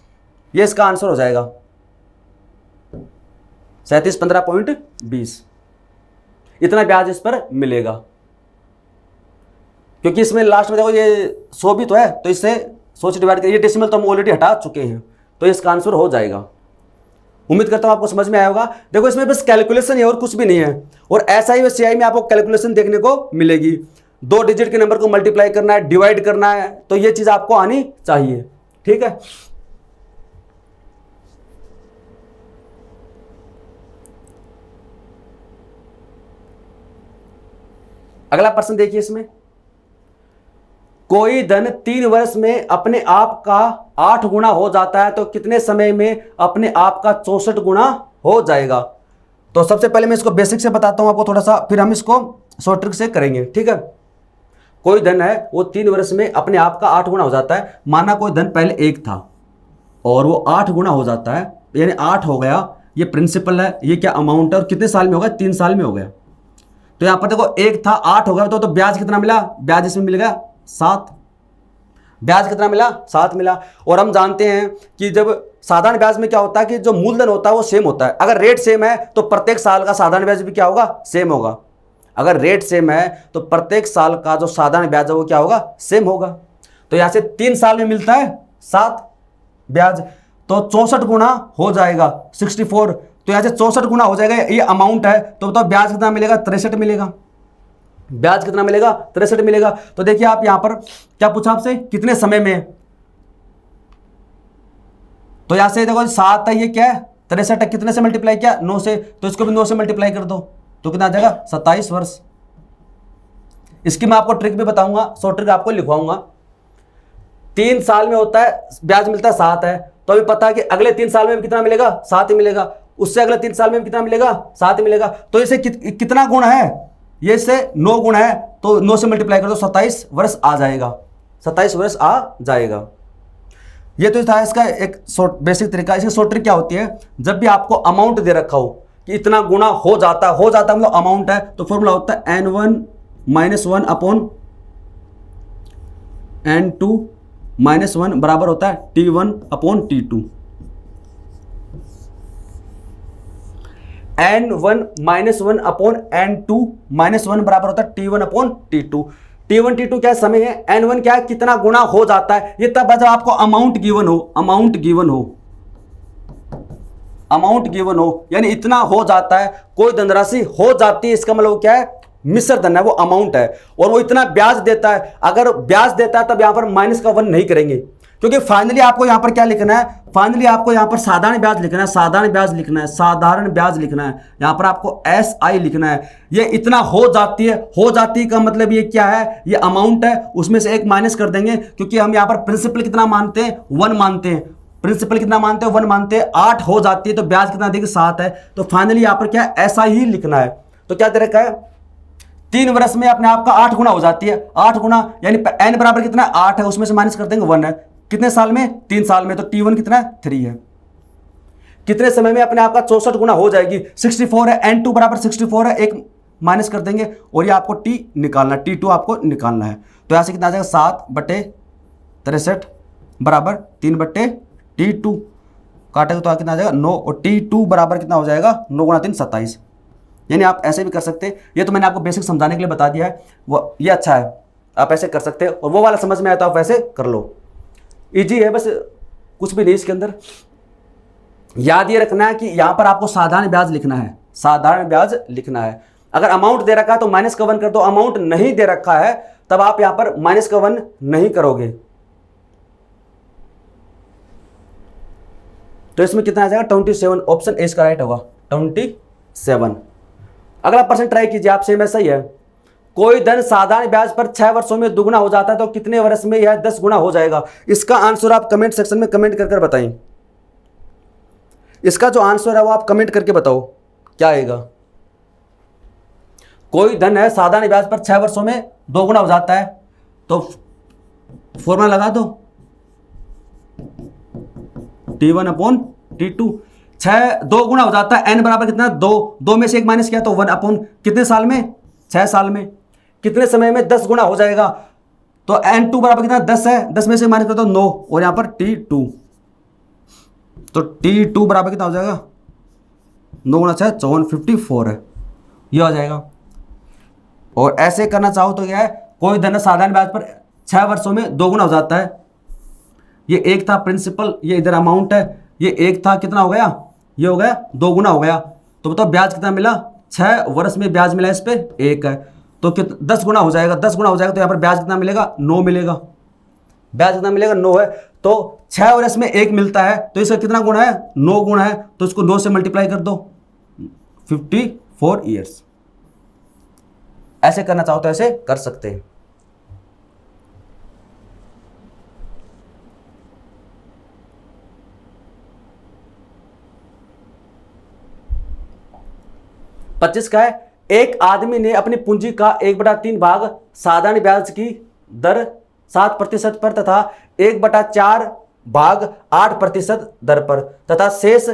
ये इसका आंसर हो जाएगा, 37, 15.20। इतना ब्याज इस पर मिलेगा, क्योंकि इसमें लास्ट में देखो ये 100 भी तो है, तो इससे 100 से डिवाइड करिए, ये डेसिमल तो हम ऑलरेडी हटा चुके हैं, तो इसका आंसर हो जाएगा। उम्मीद करता हूं आपको समझ में आया होगा। देखो इसमें बस कैलकुलेशन है और कुछ भी नहीं है, और ऐसा ही सीआई में आपको कैलकुलेशन देखने को मिलेगी। 2 डिजिट के नंबर को मल्टीप्लाई करना है, डिवाइड करना है, तो ये चीज आपको आनी चाहिए, ठीक है। अगला प्रश्न देखिए, इसमें कोई धन 3 वर्ष में अपने आप का 8 गुना हो जाता है तो कितने समय में अपने आप का 64 गुना हो जाएगा। तो सबसे पहले मैं इसको बेसिक से बताता हूं आपको थोड़ा सा, फिर हम इसको शॉर्ट ट्रिक से करेंगे, ठीक है। कोई धन है वो 3 वर्ष में अपने आप का 8 गुना हो जाता है। माना कोई धन पहले 1 था और वो 8 गुना हो जाता है, यानी 8 हो गया, ये प्रिंसिपल है, ये क्या अमाउंट है, और कितने साल में हो गया 3 साल में हो गया। तो यहां पर देखो 1 था 8 हो गया, तो ब्याज कितना मिला, ब्याज इसमें मिल गया 7। ब्याज कितना मिला 7 मिला। और हम जानते हैं कि जब साधारण ब्याज में क्या होता है कि जो मूलधन होता है वो सेम होता है। अगर रेट सेम है तो प्रत्येक साल का साधारण ब्याज भी क्या होगा, सेम होगा। अगर रेट सेम है तो प्रत्येक साल का जो साधारण ब्याज है वो क्या होगा, सेम होगा। तो यहां से 3 साल में मिलता है 7 ब्याज, तो 64 गुना हो जाएगा 64। तो यहां से 64 गुना हो जाएगा, ये अमाउंट है। तो बताओ ब्याज कितना मिलेगा, 63 मिलेगा। ब्याज कितना मिलेगा, 63 मिलेगा। तो देखिए आप यहां पर क्या पूछा आपसे, कितने समय में। तो यहां से देखो 7 है, ये क्या है 63 है, कितने से मल्टीप्लाई किया 9 से, तो इसको भी 9 से मल्टीप्लाई कर दो तो कितना आ जाएगा 27 वर्ष। इसकी मैं आपको ट्रिक भी बताऊंगा, शॉर्ट ट्रिक आपको लिखवाऊंगा। 3 साल में होता है ब्याज मिलता है 7 है, तो अभी पता है कि अगले 3 साल में भी कितना मिलेगा, 7 ही मिलेगा। उससे अगले 3 साल में भी कितना मिलेगा, 7 ही मिलेगा। तो इसे कितना गुण है, ये से 9 गुण है, तो 9 से मल्टीप्लाई कर दो 27 वर्ष आ जाएगा, 27 वर्ष आ जाएगा। ये तो था इसका एक बेसिक तरीका। इसकी शॉर्ट ट्रिक क्या होती है, जब भी आपको अमाउंट दे रखा हो कि इतना गुना हो जाता मतलब अमाउंट है, तो फॉर्मूला होता है n1 - 1 अपॉन n2 - 1 बराबर होता है t1 upon t2। n1 - 1 upon n2 - 1 बराबर होता है t1 upon t2। t1 t2 क्या समय है, n1 क्या है कितना गुना हो जाता है। ये तब है जब आपको अमाउंट गिवन हो, अमाउंट गिवन हो, यानी इतना हो जाता है, कोई धनराशि हो जाती है, इसका मतलब क्या है, मिश्र धन है, वो अमाउंट है, और वो इतना ब्याज देता है। अगर ब्याज देता है तब यहां पर माइनस का 1 नहीं करेंगे, क्योंकि फाइनली आपको यहां पर क्या लिखना है, फाइनली आपको यहां पर साधारण ब्याज लिखना है, साधारण ब्याज लिखना है, साधारण ब्याज लिखना है। यहां पर आपको SI लिखना है। ये इतना हो जाती है का मतलब ये क्या है, ये अमाउंट है, उसमें से 1 माइनस कर देंगे, क्योंकि हम यहां पर प्रिंसिपल कितना मानते हैं, 1 मानते हैं। प्रिंसिपल कितना मानते हैं, 1 मानते हैं। 8 हो जाती है तो ब्याज कितना देगी, 7 है। तो फाइनली यहां पर क्या है, ऐसा ही लिखना है। तो क्या दे रखा है, 3 वर्ष में अपने आप का 8 गुना हो जाती है। 8 गुना यानी n बराबर कितना, 8 है, उसमें से माइनस कर देंगे 1 है। कितने साल में, 3 साल में, तो t1 कितना है, 3 है। कितने समय में अपने आप का 64 गुना हो जाएगी, 64 है, n2 बराबर 64 है, 1 माइनस कर देंगे, और ये आपको t निकालना है, t2 आपको निकालना है। तो यहां से कितना आ जाएगा, 7/63 बराबर 3/t2 काटेगा तो कितना आ जाएगा 9, और t2 बराबर कितना हो जाएगा 9 गुना 3 27। यानी आप ऐसे भी कर सकते हैं, ये तो मैंने आपको बेसिक समझाने के लिए बता दिया है, वो ये अच्छा है, आप ऐसे कर सकते हैं। और वो वाला समझ में आया तो आप वैसे कर लो, इजी है, बस कुछ भी नहीं इसके अंदर। याद ये रखना है कि यहां पर आपको साधारण ब्याज लिखना है, साधारण ब्याज लिखना है। अगर अमाउंट दे रखा है तो माइनस का 1 कर दो, अमाउंट नहीं दे रखा है तब आप यहां पर माइनस का 1 नहीं करोगे। तो इसमें कितना आ जाएगा 27, ऑप्शन ए इसका राइट होगा 27। अगला प्रश्न ट्राई कीजिए आप, सेम ऐसा ही है। कोई धन साधारण ब्याज पर 6 वर्षों में दुगुना हो जाता है तो कितने वर्ष में यह 10 गुना हो जाएगा। इसका आंसर आप कमेंट सेक्शन में कमेंट कर बताएं। इसका जो आंसर है वो आप कमेंट करके बताओ क्या आएगा। कोई धन है साधारण ब्याज पर 6 वर्षों में 2 गुना हो जाता है, तो फॉर्मूला लगा दो, T1 अपॉन T2। 6 2 गुना हो जाता है, n बराबर कितना 2, 2 में से 1 माइनस किया तो 1 अपॉन कितने साल में 6 साल में। कितने समय में 10 गुना हो जाएगा, तो n2 बराबर कितना 10 है, 10 में से माइनस कर तो 9 और यहाँ पर T2, तो T2 बराबर कितना हो जाएगा 9 गुना 6 54 है, ये हो जाएगा। और ऐसे करना चाहो तो क्या है, कोई धन साधारण ब्याज पर 6 वर्षों में 2 गुना हो जाता है। ये एक था प्रिंसिपल, ये इधर अमाउंट है, ये एक था, कितना हो गया, ये हो गया 2 गुना हो गया। तो बताओ ब्याज कितना मिला, 6 वर्ष में ब्याज मिला इस पे 1 है, तो कितना 10 गुना हो जाएगा, 10 गुना हो जाएगा तो यहाँ पर ब्याज कितना मिलेगा 9 मिलेगा, ब्याज कितना मिलेगा 9 है। तो 6 वर्ष में 1 मिलता है, तो इसका कितना गुना है 9 गुना है, तो इसको 9 से मल्टीप्लाई कर दो 54 ईयर्स। ऐसे करना चाहो तो ऐसे कर सकते हैं। पच्चीस का है, एक आदमी ने अपनी पूंजी का 1/3 भाग साधारण ब्याज की दर 7% पर तथा 1/4 भाग 8% दर पर तथा शेष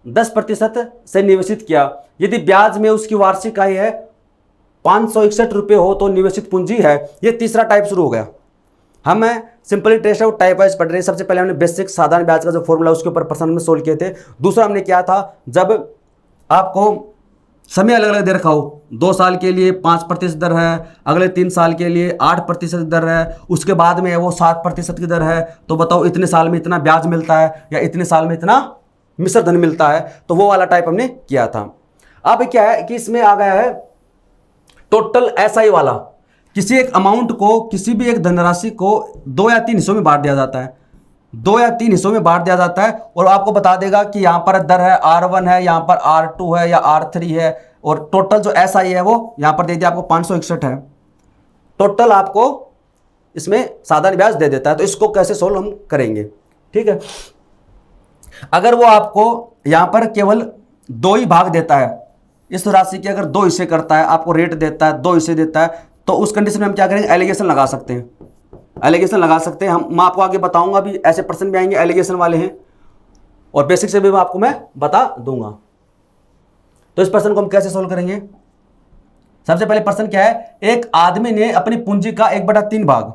10% से निवेशित किया। यदि ब्याज में उसकी वार्षिक आय है 561 रुपये हो तो निवेशित पूंजी है। ये तीसरा टाइप शुरू हो गया। हम simply test out type wise पढ़ रहे हैं। सबसे पहले हमने बेसिक साधारण ब्याज का जो फॉर्मूला उसके ऊपर प्रश्न में सोल्व किए थे। दूसरा हमने क्या था, जब आपको समय अलग अलग दे रखा हो, 2 साल के लिए 5% दर है, अगले 3 साल के लिए 8% दर है, उसके बाद में वो 7% की दर है, तो बताओ इतने साल में इतना ब्याज मिलता है या इतने साल में इतना मिश्र धन मिलता है। तो वो वाला टाइप हमने किया था। अब क्या है कि इसमें आ गया है टोटल एसआई वाला। किसी एक अमाउंट को, किसी भी एक धनराशि को 2 या 3 हिस्सों में बांट दिया जाता है, 2 या 3 हिस्सों में बांट दिया जाता है और आपको बता देगा कि यहाँ पर दर है R1 है, यहाँ पर R2 है या R3 है, और टोटल जो एसआई है वो यहाँ पर दे दिया आपको 561 है। टोटल आपको इसमें साधारण ब्याज दे देता है। तो इसको कैसे सोल्व हम करेंगे, ठीक है। अगर वो आपको यहाँ पर केवल 2 ही भाग देता है, इस राशि के अगर 2 हिस्से करता है, आपको रेट देता है 2 हिस्से देता है, तो उस कंडीशन में हम क्या करेंगे, एलिगेशन लगा सकते हैं, एलिगेशन लगा सकते हैं। मैं आपको आगे बताऊंगा, भी ऐसे प्रश्न भी आएंगे एलिगेशन वाले हैं, और बेसिक से भी आपको मैं बता दूंगा। तो इस प्रश्न को हम कैसे सोल्व करेंगे। सबसे पहले प्रश्न क्या है, एक आदमी ने अपनी पूंजी का 1/3 भाग,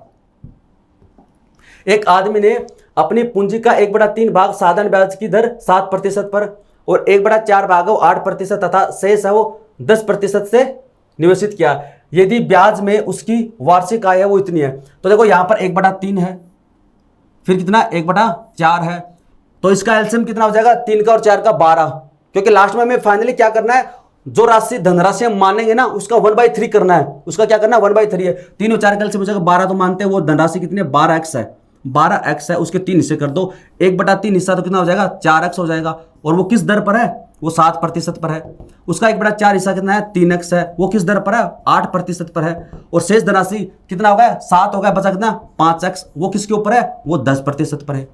एक आदमी ने अपनी पूंजी का 1/3 भाग साधारण ब्याज की दर 7% पर और 1/4 भाग है वो 8% तथा शेष है वो 10% से निवेशित किया। यदि ब्याज में उसकी वार्षिक आय है वो इतनी है, तो देखो यहां पर 1/3 है, फिर कितना 1/4 है, तो इसका एलसीएम कितना हो जाएगा, 3 का और 4 का 12, क्योंकि लास्ट में हमें फाइनली क्या करना है, जो राशि धनराशि हम मानेंगे ना उसका 1/3 करना है, उसका क्या करना है 1/3 है। 3 और 4 का एलसीएम हो जाएगा 12, तो मानते हैं वो धनराशि कितनी है 12x है, 12x है, उसके 3 हिस्से कर दो, 1/3 हिस्सा तो कितना हो जाएगा 4x हो जाएगा, और वो किस दर पर है, वो 7% पर है। उसका 1/4 हिस्सा कितना है 3x है, वो किस दर पर है 8% पर है, और शेष धनराशि कितना हो गया 7 हो गया, बचा कितना 5x, वो किसके ऊपर है, वो 10% पर है।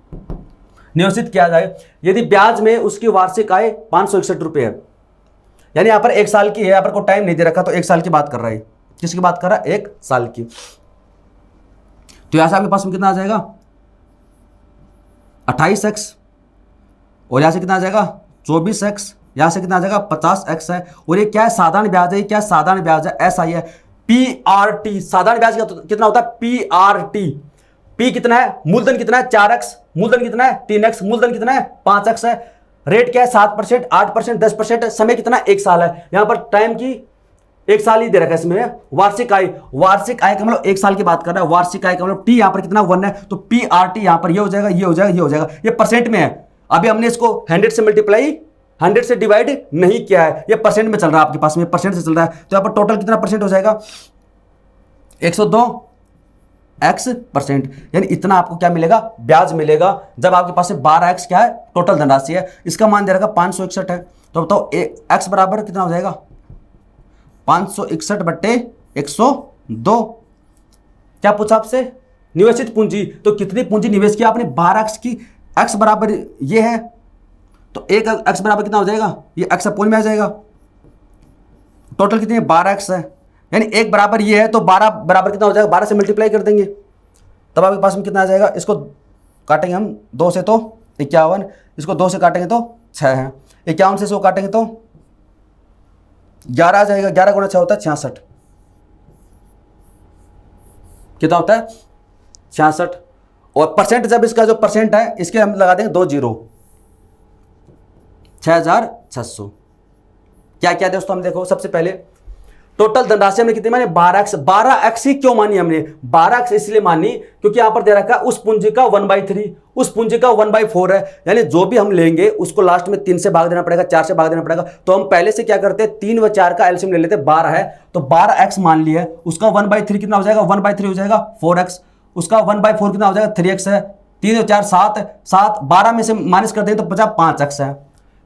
निवेशित किया जाए, यदि ब्याज में उसकी वार्षिक आय 561 रुपये है, यानी यहाँ पर 1 साल की है, यहाँ पर कोई टाइम नहीं दे रखा, तो 1 साल की बात कर रहा है। किसकी बात कर रहा है, 1 साल की। तो यहां से आपके पास में कितना आ जाएगा 28x, और यहां से कितना आ जाएगा 24x, यहां से कितना आ जाएगा 50x है, और ये क्या है साधारण ब्याज है, क्या साधारण ब्याज है, एसआई है। पीआरटी साधारण ब्याज कितना होता है, पीआरटी, पी कितना है, मूलधन कितना है 4x, मूलधन कितना है 3x, मूलधन कितना है 5x है, रेट क्या है 7%, 8%, 10%, समय कितना 1 साल है। यहां पर टाइम की 1 साल ही दे रखा है इसमें। वार्षिक आय, वार्षिक आय का मतलब 1 साल की बात कर रहा है, वार्षिक आय का मतलब टी यहां पर कितना 1 है, तो पीआरटी यहां पर ये हो जाएगा, ये हो जाएगा, ये हो जाएगा, ये परसेंट में है। अभी हमने इसको 100 से मल्टीप्लाई 100 से डिवाइड नहीं किया है, ये परसेंट में चल रहा है आपके पास में, परसेंट से चल रहा है। तो यहाँ पर टोटल कितना परसेंट हो जाएगा 102x%, यानी इतना आपको क्या मिलेगा, ब्याज मिलेगा, जब आपके पास में 12x क्या है टोटल धनराशि है, इसका मान दे रखा 561 है। तो बताओ x बराबर कितना हो जाएगा 561/102। क्या पूछा आपसे, निवेशित पूंजी, तो कितनी पूंजी निवेश किया आपने 12x की, x बराबर ये है, तो 1x बराबर कितना हो जाएगा, ये x अपोन में आ जाएगा। टोटल कितनी है 12x है, यानी 1 बराबर ये है, तो 12 बराबर कितना हो जाएगा, 12 से मल्टीप्लाई कर देंगे, तब आपके पास में कितना आ जाएगा, इसको काटेंगे हम 2 से तो 51, इसको 2 से काटेंगे तो 6 है, 51 से इसको काटेंगे तो 11 आ जाएगा, 11 गुना 6 होता है 66, कितना होता है 66। और परसेंट जब इसका जो परसेंट है इसके हम लगा देंगे 2 जीरो, 6600। क्या क्या दोस्तों हम देखो, सबसे पहले टोटल धनराशि हमने कितनी मानी 12x। 12x ही क्यों मानी हमने, 12x इसलिए मानी क्योंकि यहां पर दे रखा है उस पूंजी का 1/3, उस पूंजी का 1/4 है, यानी जो भी हम लेंगे उसको लास्ट में 3 से भाग देना पड़ेगा, 4 से भाग देना पड़ेगा। तो हम पहले से क्या करते हैं 3 व 4 का एलसीएम ले लेते हैं, 12 है तो 12x मान लिया है, उसका 1/3 कितना हो जाएगा 1/3 हो जाएगा 4x, उसका 1/4 कितना हो जाएगा 3x है, 3 और 4 7, 7 12 में से माइनस कर देंगे तो बचा 5x है।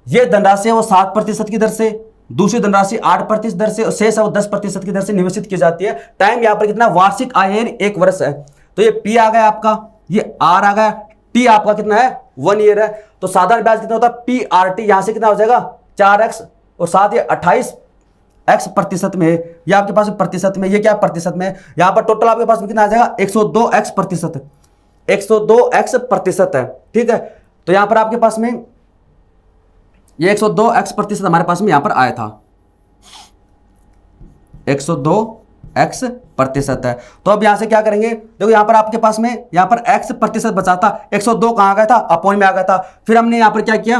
ये धनराशि है वो 7% की दर से, दूसरी धनराशि 8% दर से, शेष है वो 10% की दर से निवेशित की जाती है। टाइम यहां पर कितना वार्षिक आय है 1 वर्ष है, तो ये P आ गया आपका, ये R आ गया, T आपका कितना है 1 ईयर है। तो साधारण ब्याज कितना होता है PRT, यहां से कितना हो जाएगा 4x और साथ ये 28x प्रतिशत में है, ये आपके पास प्रतिशत में, ये क्या प्रतिशत में, यहां पर टोटल आपके पास में कितना आ जाएगा 102x प्रतिशत, 102x प्रतिशत है, ठीक है। तो यहां पर आपके पास में ये 102x प्रतिशत हमारे पास में यहां पर आया था, 102x प्रतिशत है। तो अब यहां से क्या करेंगे, देखो यहां पर आपके पास में यहां पर x प्रतिशत बचा था, 102 कहां आ गया था अपॉन में आ गया था, फिर हमने यहां पर क्या किया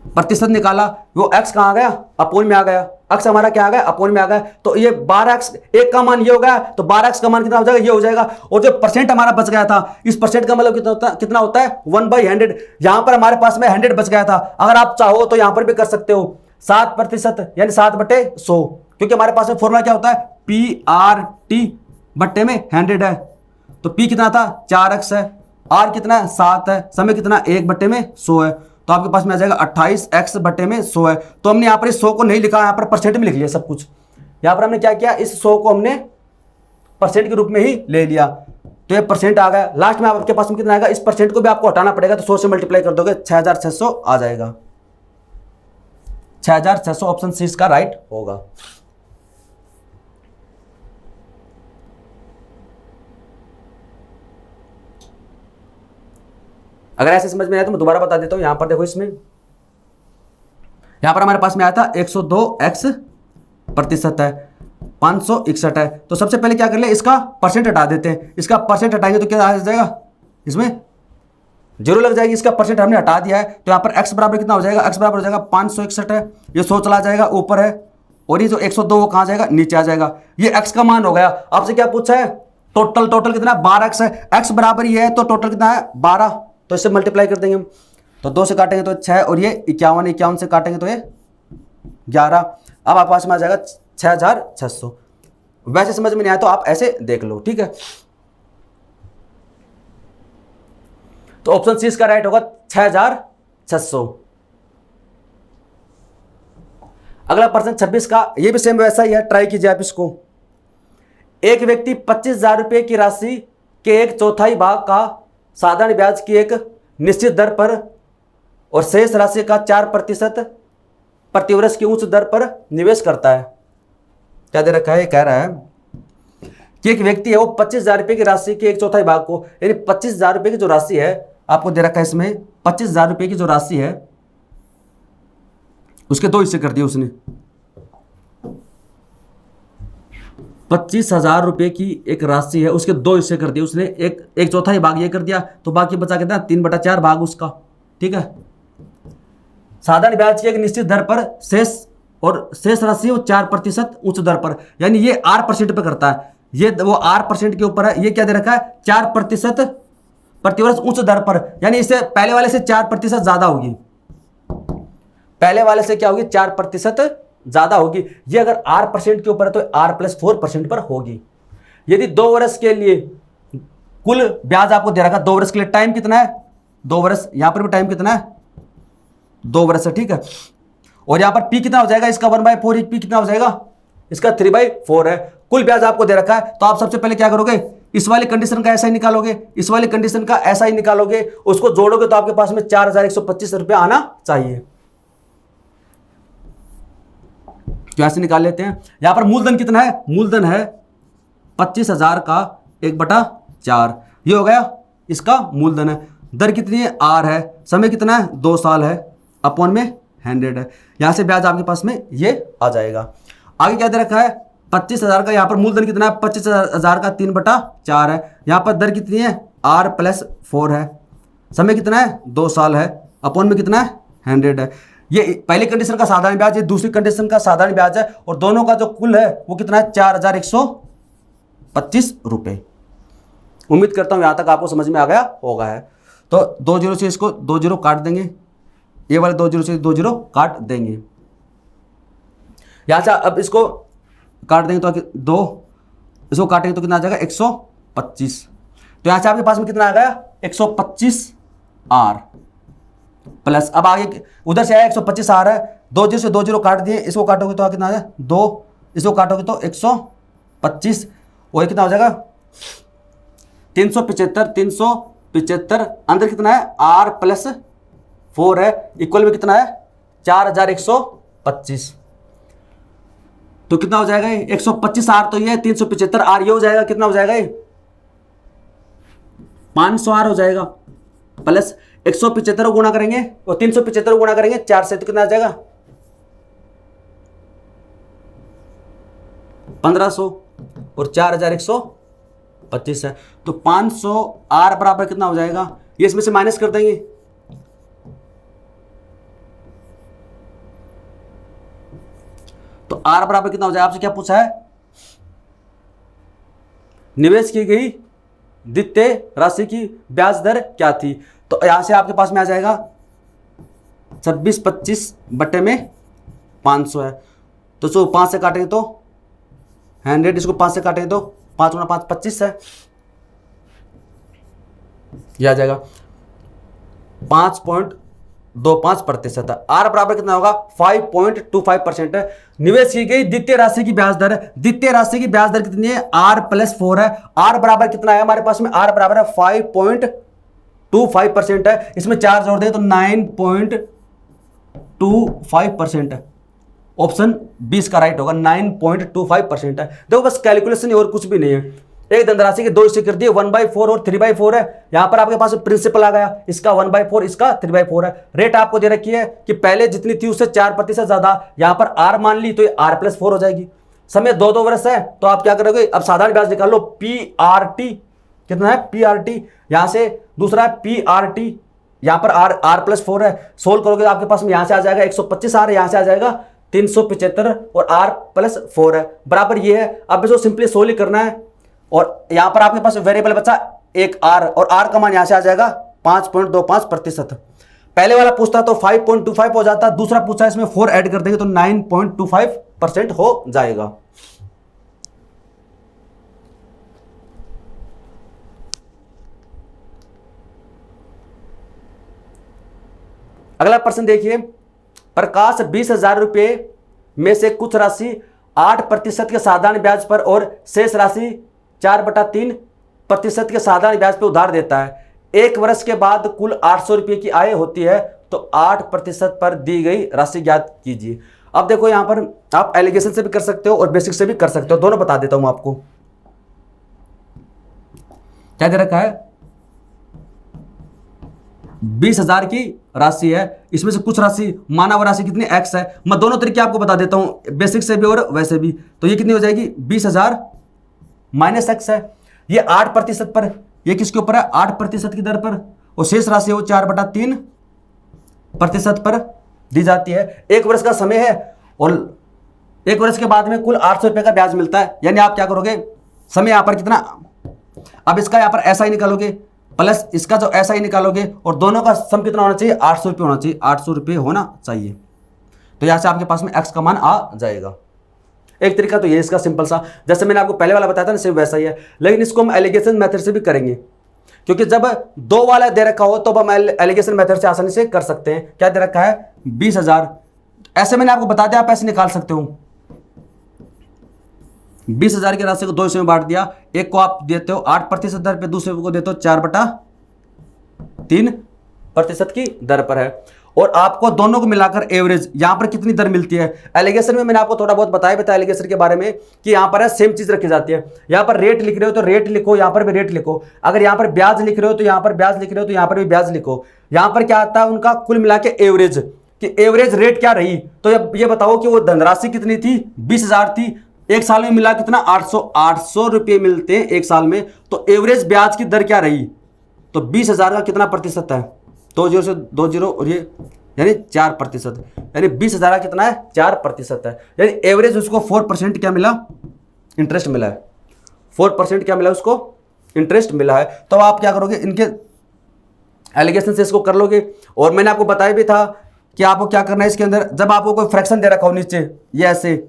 प्रतिशत निकाला, वो x कहां आ गया अपॉन में आ गया, x हमारा क्या आ गया अपॉन में आ गया, तो ये 12x, एक का मान ये हो गया तो 12x का मान कितना हो जाएगा ये हो जाएगा। और जो परसेंट हमारा बच गया था, इस परसेंट का मतलब कितना होता है 1/100, यहां पर हमारे पास में 100 बच गया था, अगर आप चाहो तो यहां पर भी कर सकते हो 7% यानी 7/100, क्योंकि हमारे पास में फॉर्मूला क्या होता है PRT बट्टे में 100 है, तो P कितना था 4x है, R कितना है 7 है, समय कितना 1/100 है, तो आपके पास में आ जाएगा 28x बटे में 100 है। तो हमने यहाँ पर इस 100 को नहीं लिखा, यहाँ पर परसेंट में लिख लिया सब कुछ, यहाँ पर हमने क्या किया इस 100 को हमने परसेंट के रूप में ही ले लिया, तो ये परसेंट आ गया। लास्ट में आपके पास में कितना आएगा, इस परसेंट को भी आपको हटाना पड़ेगा, तो 100 से मल्टीप्लाई कर दोगे 6600 आ जाएगा, 6600 ऑप्शन सी इसका राइट होगा। अगर ऐसे समझ में आया तो मैं दोबारा बता देता हूं, यहां पर देखो इसमें यहां पर हमारे पास में आया था 102x प्रतिशत है, 561 है, तो सबसे पहले क्या कर ले इसका परसेंट हटा देते हैं, इसका परसेंट हटाएंगे तो क्या आ जाएगा इसमें जीरो लग जाएगी, इसका परसेंट हमने हटा दिया है, तो यहां पर x बराबर कितना हो जाएगा, x बराबर हो जाएगा 561 है, ये 100 चला जाएगा ऊपर है, और ये जो 102 वो कहां जाएगा नीचे आ जाएगा, ये x का मान हो गया। आपसे क्या पूछा है टोटल कितना 12x है, x बराबर ही है तो टोटल कितना है 12, तो इससे मल्टीप्लाई कर देंगे हम, तो 2 से काटेंगे तो 6 और ये 51 से काटेंगे तो ये 11, अब आपके पास में आ जाएगा 6600। वैसे समझ में नहीं आया तो आप ऐसे देख लो, ठीक है। तो ऑप्शन सी इसका राइट होगा 6600। अगला प्रश्न 26 का, ये भी सेम वैसा ही है, ट्राई कीजिए आप इसको। एक व्यक्ति 25,000 रुपए की राशि के 1/4 भाग का साधारण ब्याज की एक निश्चित दर पर और शेष राशि का 4% प्रतिवर्ष की उच्च दर पर निवेश करता है। क्या दे रखा है, कह रहा है कि एक व्यक्ति है वो 25,000 रुपए की राशि के 1/4 भाग को, यानी 25,000 रुपए की जो राशि है आपको दे रखा है, इसमें 25,000 रुपए की जो राशि है उसके 2 हिस्से कर दिए उसने, 25,000 रुपए की एक राशि है उसके 2 हिस्से कर दिए उसने, एक 1/4 भाग ये कर दिया, तो बाकी बचा कितना 3/4 भाग उसका, ठीक है। साधारण ब्याज की एक निश्चित दर पर शेष राशि वो 4% उच्च दर पर, यानी ये 8% पे करता है, ये वो 8% के ऊपर है, ये क्या दे रखा है 4% प्रतिवर्ष उच्च दर पर, यानी इससे पहले वाले से 4% ज्यादा होगी, पहले वाले से क्या होगी 4% ज्यादा होगी। ये अगर 8% के ऊपर है तो R+4% पर होगी। यदि 2 वर्ष के लिए कुल ब्याज आपको दे रखा 2 वर्ष के लिए, टाइम कितना है 2 वर्ष, यहां पर भी टाइम कितना है 2 वर्ष है, ठीक है। और यहां पर P कितना हो जाएगा इसका 1/4, P कितना हो जाएगा इसका 3/4 है। कुल ब्याज आपको दे रखा है, तो आप सबसे पहले क्या करोगे इस वाली कंडीशन का ऐसा ही निकालोगे, इस वाली कंडीशन का ऐसा ही निकालोगे, उसको जोड़ोगे तो आपके पास में 4,125 रुपया आना चाहिए। तो ऐसे निकाल लेते हैं। यहां पर मूलधन कितना है, मूलधन है 25,000 का 1/4, ये हो गया इसका मूलधन है। दर कितनी है? आर है। समय कितना है? 2 साल है। अपॉन में 100 है। यहाँ से ब्याज आपके पास में ये आ जाएगा। आगे क्या दे रखा है? 25,000 का। यहाँ पर मूलधन कितना है? 25,000 का 3/4 है। यहाँ पर दर कितनी है? R + 4 है। समय कितना है? 2 साल है। अपॉन में कितना है? 100 है। ये पहली कंडीशन का साधारण ब्याज, ये दूसरी कंडीशन का साधारण ब्याज है, और दोनों का जो कुल है वो कितना है? 4,125 रुपये। उम्मीद करता हूँ यहाँ तक आपको समझ में आ गया होगा है। तो 2 जीरो से इसको 2 जीरो काट देंगे, ये वाले 2 जीरो से 2 जीरो काट देंगे। यहाँ से अब इसको काट देंगे तो 2, इसको काटेंगे तो कितना आ जाएगा? 125। तो यहाँ से आपके पास में कितना आ गया? 125 R प्लस, अब आगे उधर से आया 125 R है, 2 जीरो से 2 जीरो काट दिए, इसको काटोगे तो कितना आ जाए? 2, इसको काटोगे तो 125, वही कितना हो जाएगा? 375 अंदर कितना है? R + 4 है, इक्वल में कितना है? 4,125। तो कितना हो जाएगा? 125 R तो ये, 375 R ये हो जाएगा। कितना हो जाएगा? 500 R हो जाएगा, प्लस 175 गुणा करेंगे और 375 गुणा करेंगे 4 से, तो कितना आ जाएगा? 1500 और 4,125 है। तो 500 R बराबर कितना हो जाएगा? ये इसमें से माइनस कर देंगे, तो R बराबर कितना हो जाएगा? आपसे क्या पूछा है? निवेश की गई द्वितीय राशि की ब्याज दर क्या थी? तो यहां से आपके पास में आ जाएगा 2625 बटे में 500 है। तो इसको 5 से काटेंगे तो 100, इसको 5 से काटेंगे तो 5 गुणा 5 25 है, यह आ जाएगा 5.25%। R बराबर कितना होगा? 5.25% है। निवेश की गई द्वितीय राशि की ब्याज दर, द्वितीय राशि की ब्याज दर कितनी है? R + 4 है। R बराबर कितना है हमारे पास में? R बराबर है 5.25% है। इसमें 4 जोड़ दें तो 9.25% है। ऑप्शन 20 का राइट होगा, 9.25% है। देखो बस कैलकुलेशन और कुछ भी नहीं है। एक धनराशि के 2 हिस्से कर दिए, 1/4 और 3/4 है। यहां पर आपके पास प्रिंसिपल आ गया, इसका 1/4, इसका 3/4 है। रेट आपको दे रखी है कि पहले जितनी थी उससे 4% ज्यादा, यहां पर R मान ली तो ये R + 4 हो जाएगी। समय 2 वर्ष है, तो आप क्या करोगे? अब साधारण ब्याज निकाल लो। PRT कितना है? PRT यहां से दूसरा है PRT, यहां पर R + 4 है। सोल्व करोगे तो आपके पास में यहां से आ जाएगा 125 R, यहां से आ जाएगा 375 और R + 4 है बराबर ये है। अब इसको सिंपली सोल्व ही करना है, और यहां पर आपके पास वेरिएबल बचा एक R, और R का मान यहां से आ जाएगा 5.25%। पहले वाला पूछता तो 5.25 हो जाता, दूसरा पूछा इसमें 4 ऐड कर देंगे तो 9.25% हो जाएगा। अगला प्रश्न देखिए, प्रकाश 20,000 रुपये में से कुछ राशि 8% के साधारण ब्याज पर और शेष राशि 4/3% के साधारण ब्याज पर उधार देता है। 1 वर्ष के बाद कुल 800 रुपये की आय होती है, तो 8% पर दी गई राशि ज्ञात कीजिए। अब देखो यहां पर आप एलिगेशन से भी कर सकते हो और बेसिक से भी कर सकते हो, दोनों बता देता हूं आपको। क्या दे रखा है? 20,000 की राशि है, इसमें से कुछ राशि, मानव राशि कितनी? X है। मैं दोनों तरीके आपको बता देता हूं, बेसिक से भी और वैसे भी। तो ये कितनी हो जाएगी? 20,000 - X है। ये 8% पर, ये किसके ऊपर है? 8% की दर पर, और शेष राशि वो 4/3% पर दी जाती है। 1 वर्ष का समय है, और 1 वर्ष के बाद में कुल 800 रुपये का ब्याज मिलता है। यानी आप क्या करोगे? समय यहां पर कितना, अब इसका यहां पर ऐसा ही निकालोगे, प्लस इसका जो ऐसा ही निकालोगे, और दोनों का सम कितना होना चाहिए? 800 रुपये होना चाहिए, 800 रुपये होना चाहिए। तो यहां से आपके पास में X का मान आ जाएगा। एक तरीका तो ये इसका सिंपल सा, जैसे मैंने आपको पहले वाला बताया था ना, सिर्फ वैसा ही है, लेकिन इसको हम एलिगेशन मेथड से भी करेंगे, क्योंकि जब 2 वाला दे रखा हो तो हम एलिगेशन मेथड से आसानी से कर सकते हैं। क्या दे रखा है? 20,000, ऐसे मैंने आपको बता दिया, आप ऐसे निकाल सकते हो। 20,000 की राशि को 2 हिस्से में बांट दिया, एक को आप देते हो 8% दर पे, दूसरे को देते हो 4/3% की दर पर है। और आपको दोनों को मिलाकर एवरेज यहां पर कितनी दर मिलती है। एलिगेशन में मैंने आपको थोड़ा बहुत बताया एलिगेशन के बारे में कि यहां पर है सेम चीज रखी जाती है। यहां पर रेट लिख रहे हो तो रेट लिखो, यहां पर भी रेट लिखो। अगर यहां पर ब्याज लिख रहे हो तो यहां पर ब्याज लिख रहे हो तो यहां पर भी ब्याज लिखो। यहां पर क्या आता है उनका कुल मिला के एवरेज, कि एवरेज रेट क्या रही। तो ये बताओ कि वो धनराशि कितनी थी, 20,000 थी। एक साल में मिला कितना, 800 रुपये मिलते हैं एक साल में। तो एवरेज ब्याज की दर क्या रही, तो 20,000 का कितना प्रतिशत है, 2 से 2 जीरो और ये यानी 4%, यानी 20,000 का कितना है, 4% है। यानी एवरेज उसको 4% क्या मिला, इंटरेस्ट मिला है। 4% क्या मिला उसको, इंटरेस्ट मिला है। तो आप क्या करोगे, इनके एलिगेशन से इसको कर लोगे। और मैंने आपको बताया भी था कि आपको क्या करना है इसके अंदर, जब आपको कोई फ्रैक्शन दे रखा हो नीचे, ये ऐसे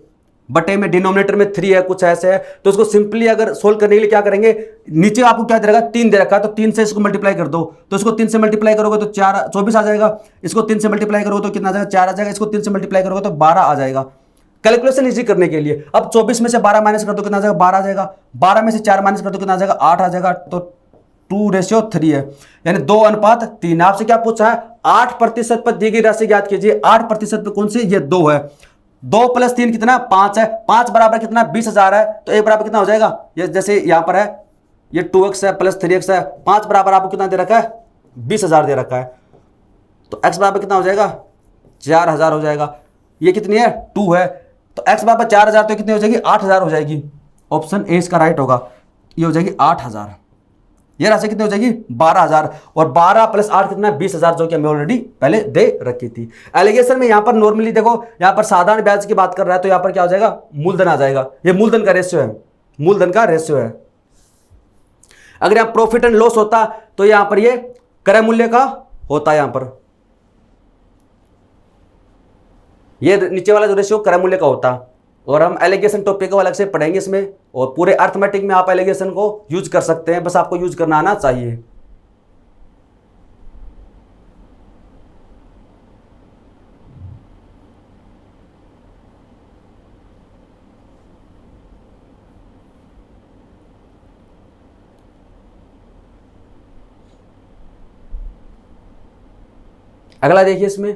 बटे में डिनोमिनेटर में 3 है, कुछ ऐसे है, तो उसको सिंपली अगर सोल्व करने के लिए क्या करेंगे, नीचे आपको क्या दे रखा है, 3 दे रखा है, तो 3 से इसको मल्टीप्लाई कर दो। तो इसको 3 से मल्टीप्लाई करोगे तो 24 आ जाएगा। इसको 3 से मल्टीप्लाई करोगे तो कितना आ जाएगा, 4 आ जाएगा। इसको 3 से मल्टीप्लाई करोगे तो 12 आ जाएगा। कैलकुलेशन इजी करने के लिए अब 24 में से 12 माइनस कर दो, कितना आ जाएगा, 12 आ जाएगा। 12 में से 4 माइनस कर दो, कितना आ जाएगा, 8 आ जाएगा। तो 2:3 है, यानी 2:3। आपसे क्या पूछा है, 8% पर दी गई राशि ज्ञात कीजिए। 8% पर कौन सी, ये 2 है। 2 + 3 कितना, 5 है। 5 बराबर कितना, 20,000 है। तो एक बराबर कितना हो जाएगा, ये जैसे यहां पर है, ये 2x है प्लस 3x है। 5 बराबर आपको कितना दे रखा है, 20,000 दे रखा है। तो x बराबर कितना हो जाएगा, 4,000 हो जाएगा। ये कितनी है, 2 है। तो x बराबर 4,000 तो कितनी हो जाएगी, 8,000 हो जाएगी। ऑप्शन ए इसका राइट होगा, ये हो जाएगी 8,000। ये राशि कितनी हो जाएगी, 12,000। और 12 + 8 कितना है, 20,000, जो कि हमें ऑलरेडी पहले दे रखी थी। एलिगेशन में यहां पर नॉर्मली देखो, यहां पर साधारण ब्याज की बात कर रहा है, तो यहां पर क्या हो जाएगा, मूलधन आ जाएगा। ये मूलधन का रेशियो है, मूलधन का रेशियो है। अगर यहां प्रॉफिट एंड लॉस होता तो यहां पर ये क्रय मूल्य का होता है। यहां पर ये नीचे वाला जो रेशियो क्रय मूल्य का होता। और हम एलिगेशन टॉपिक को अलग से पढ़ेंगे इसमें, और पूरे अर्थमेटिक में आप एलिगेशन को यूज कर सकते हैं, बस आपको यूज करना आना चाहिए। अगला देखिए, इसमें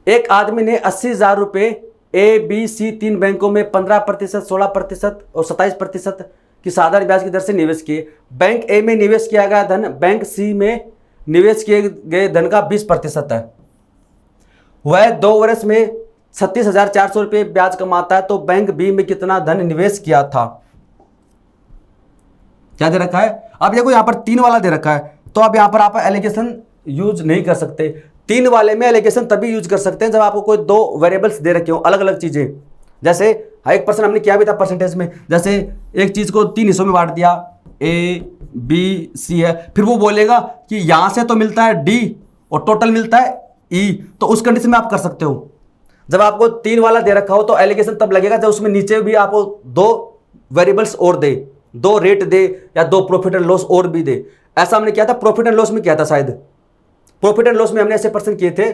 एक आदमी ने 80,000 रुपए ABC 3 बैंकों में 15%, 16% और 27% की साधारण ब्याज की दर से निवेश किए। बैंक ए में निवेश किया गया धन बैंक सी में निवेश किए गए धन का 20% है। वह 2 वर्ष में 36,400 रुपये ब्याज कमाता है, तो बैंक बी में कितना धन निवेश किया था। क्या दे रखा है, अब देखो यहां पर 3 वाला दे रखा है, तो अब यहां पर आप एलिगेशन यूज नहीं कर सकते। 3 वाले में एलिगेशन तभी यूज कर सकते हैं जब आपको कोई 2 वेरिएबल्स दे रखे हो, अलग अलग चीजें। जैसे 1% हमने किया भी था परसेंटेज में, जैसे एक चीज को 3 हिस्सों में बांट दिया, ABC है, फिर वो बोलेगा कि यहां से तो मिलता है D और टोटल मिलता है E, तो उस कंडीशन में आप कर सकते हो। जब आपको 3 वाला दे रखा हो तो एलिगेशन तब लगेगा जब उसमें नीचे भी आपको 2 वेरिएबल्स और दे, 2 रेट दे या 2 प्रॉफिट एंड लॉस और भी दे। ऐसा हमने किया था प्रॉफिट एंड लॉस में, किया था शायद। प्रॉफिट एंड लॉस में हमने ऐसे परसेंट किए थे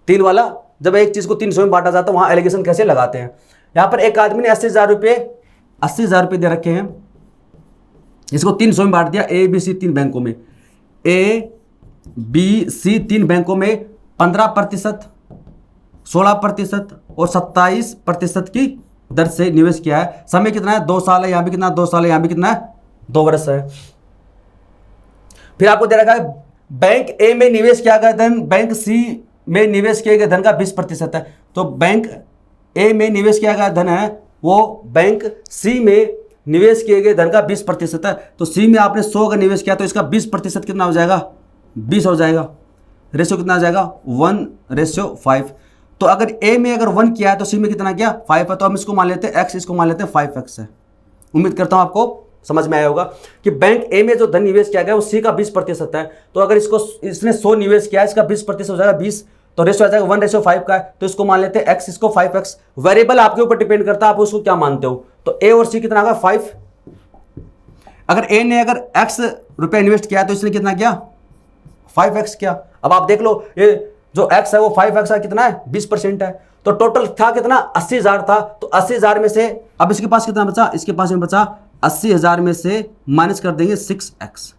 3 वाला, जब एक चीज को 3 हिस्सों में बांटा जाता है वहां एलिगेशन कैसे लगाते हैं। यहां पर एक आदमी ने 80,000 रुपये दे रखे हैं, इसको 3 हिस्सों में बांट दिया, ABC 3 बैंकों में। ABC 3 बैंकों में 15%, 16% और 27% की दर से निवेश किया है। समय कितना है, 2 साल है। यहां भी कितना, 2 साल है। यहां भी कितना है, 2 वर्ष है। फिर आपको दे रखा है बैंक ए में निवेश किया गया धन बैंक सी में निवेश किए गए धन का 20% है। तो बैंक ए में निवेश किया गया धन है वो बैंक सी में निवेश किए गए धन का 20% है। तो सी में आपने 100 का निवेश किया तो इसका 20% कितना हो जाएगा, 20 हो जाएगा। रेशियो कितना हो जाएगा, 1:5। तो अगर ए में अगर 1 किया है तो सी में कितना किया, 5 है। तो हम इसको मान लेते हैं x, इसको मान लेते हैं 5x है। उम्मीद करता हूं आपको समझ में आया होगा कि बैंक ए में जो धन निवेश किया गया वो सी का 20% है। तो अगर इसने 100 निवेश किया, इसका 20% हो जाएगा 20, तो रेशियो आ जाएगा 1:5 का है। तो इसको मान लेते हैं x, इसको 5x। वेरिएबल आपके ऊपर डिपेंड करता है, आप उसको क्या मानते हो। तो ए और सी कितना होगा, 5। अगर ए ने अगर x रुपए इन्वेस्ट किया तो इसने कितना किया, 5x किया। अब आप देख लो, ये जो x है वो 5x है, कितना है, 20% है। तो टोटल था कितना, 80,000 था। तो 80,000 में से अब इसके पास कितना बचा, इसके पास में बचा 80,000 में से माइनस कर देंगे 6x।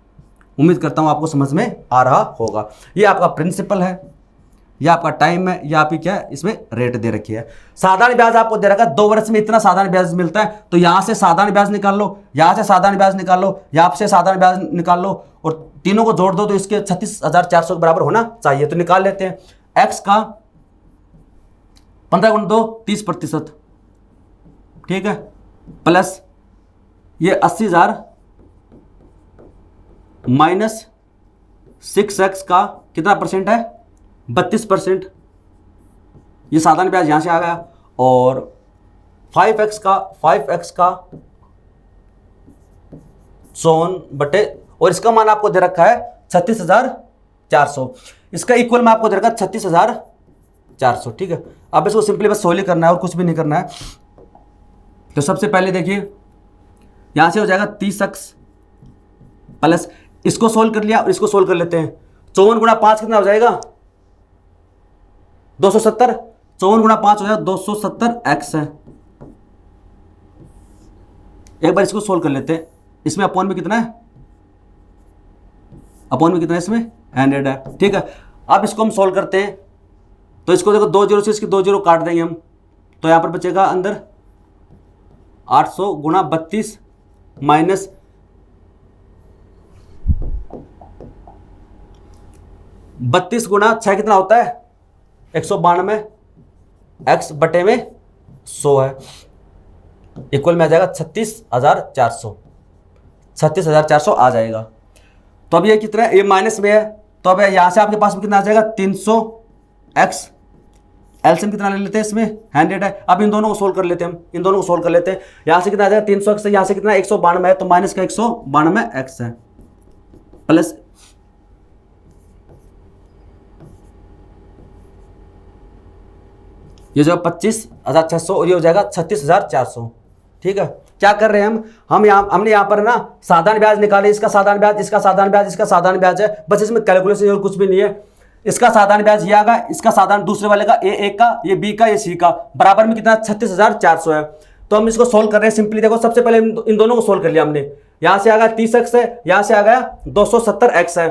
उम्मीद करता हूं आपको समझ में आ रहा होगा। ये आपका प्रिंसिपल है, ये आपका टाइम है, ये आपकी क्या है, इसमें रेट दे रखी है। साधारण ब्याज आपको दे रखा है 2 वर्ष में इतना साधारण ब्याज मिलता है, तो यहां से साधारण ब्याज निकाल लो, यहां से साधारण ब्याज निकाल लो, यहां से साधारण ब्याज निकाल लो, और तीनों को जोड़ दो तो इसके 36,400 के बराबर होना चाहिए। तो निकाल लेते हैं। एक्स का 15 गुण 2 30%, ठीक है, प्लस ये 80,000 माइनस 6x का कितना परसेंट है, 32%। ये साधारण ब्याज यहां से आ गया। और 5x का 54 बटे, और इसका मान आपको दे रखा है 36,400, इसका इक्वल में आपको दे रखा है 36,400, ठीक है। अब इसको सिंपली बस सोल्व करना है और कुछ भी नहीं करना है। तो सबसे पहले देखिए यहां से हो जाएगा 30x प्लस, इसको सोल्व कर लिया और इसको सोल्व कर लेते हैं। 54 गुणा 5 कितना हो जाएगा, 270। 54 गुणा 5 हो जाएगा 270x है। एक बार इसको सोल्व कर लेते हैं। इसमें अपॉन में कितना है, अपॉन में कितना है, इसमें 100 है, ठीक है। अब इसको हम सोल्व करते हैं। तो इसको देखो 2 जीरो से इसकी 2 जीरो काट देंगे हम, तो यहां पर बचेगा अंदर 800 गुणा 32 माइनस 32 गुणा 6 कितना होता है, 192, x बटे में 100 है, इक्वल में आ जाएगा 36,400, 36,400 आ जाएगा। तो अब ये कितना है, ये माइनस में है, तो अब यहां से आपके पास में कितना आ जाएगा 300x, एलसीएम कितना ले लेते हैं, इसमें 100 है। अब इन दोनों को सोल्व कर लेते हैं, हम इन दोनों को सोल्व कर लेते हैं। यहां से कितना आ जाएगा 300x, यहां से कितना 192 है, तो माइनस का 192x है, प्लस ये जो 25,600 और ये हो जाएगा 36,400, ठीक है। क्या कर रहे हैं हमने यहाँ पर ना साधारण ब्याज निकाले, इसका साधारण ब्याज, इसका साधारण ब्याज, इसका साधारण ब्याज है, बस इसमें कैलकुलेशन और कुछ भी नहीं है। इसका साधारण ब्याज ये आगा, इसका साधारण दूसरे वाले का, ए एक का, ये बी का, ये सी का, बराबर में कितना 36,400 है। तो हम इसको सोल्व कर रहे हैं सिंपली। देखो सबसे पहले इन दोनों को सोल्व कर लिया हमने। यहां से आ गया 30x है, यहां से आ गया 270x है,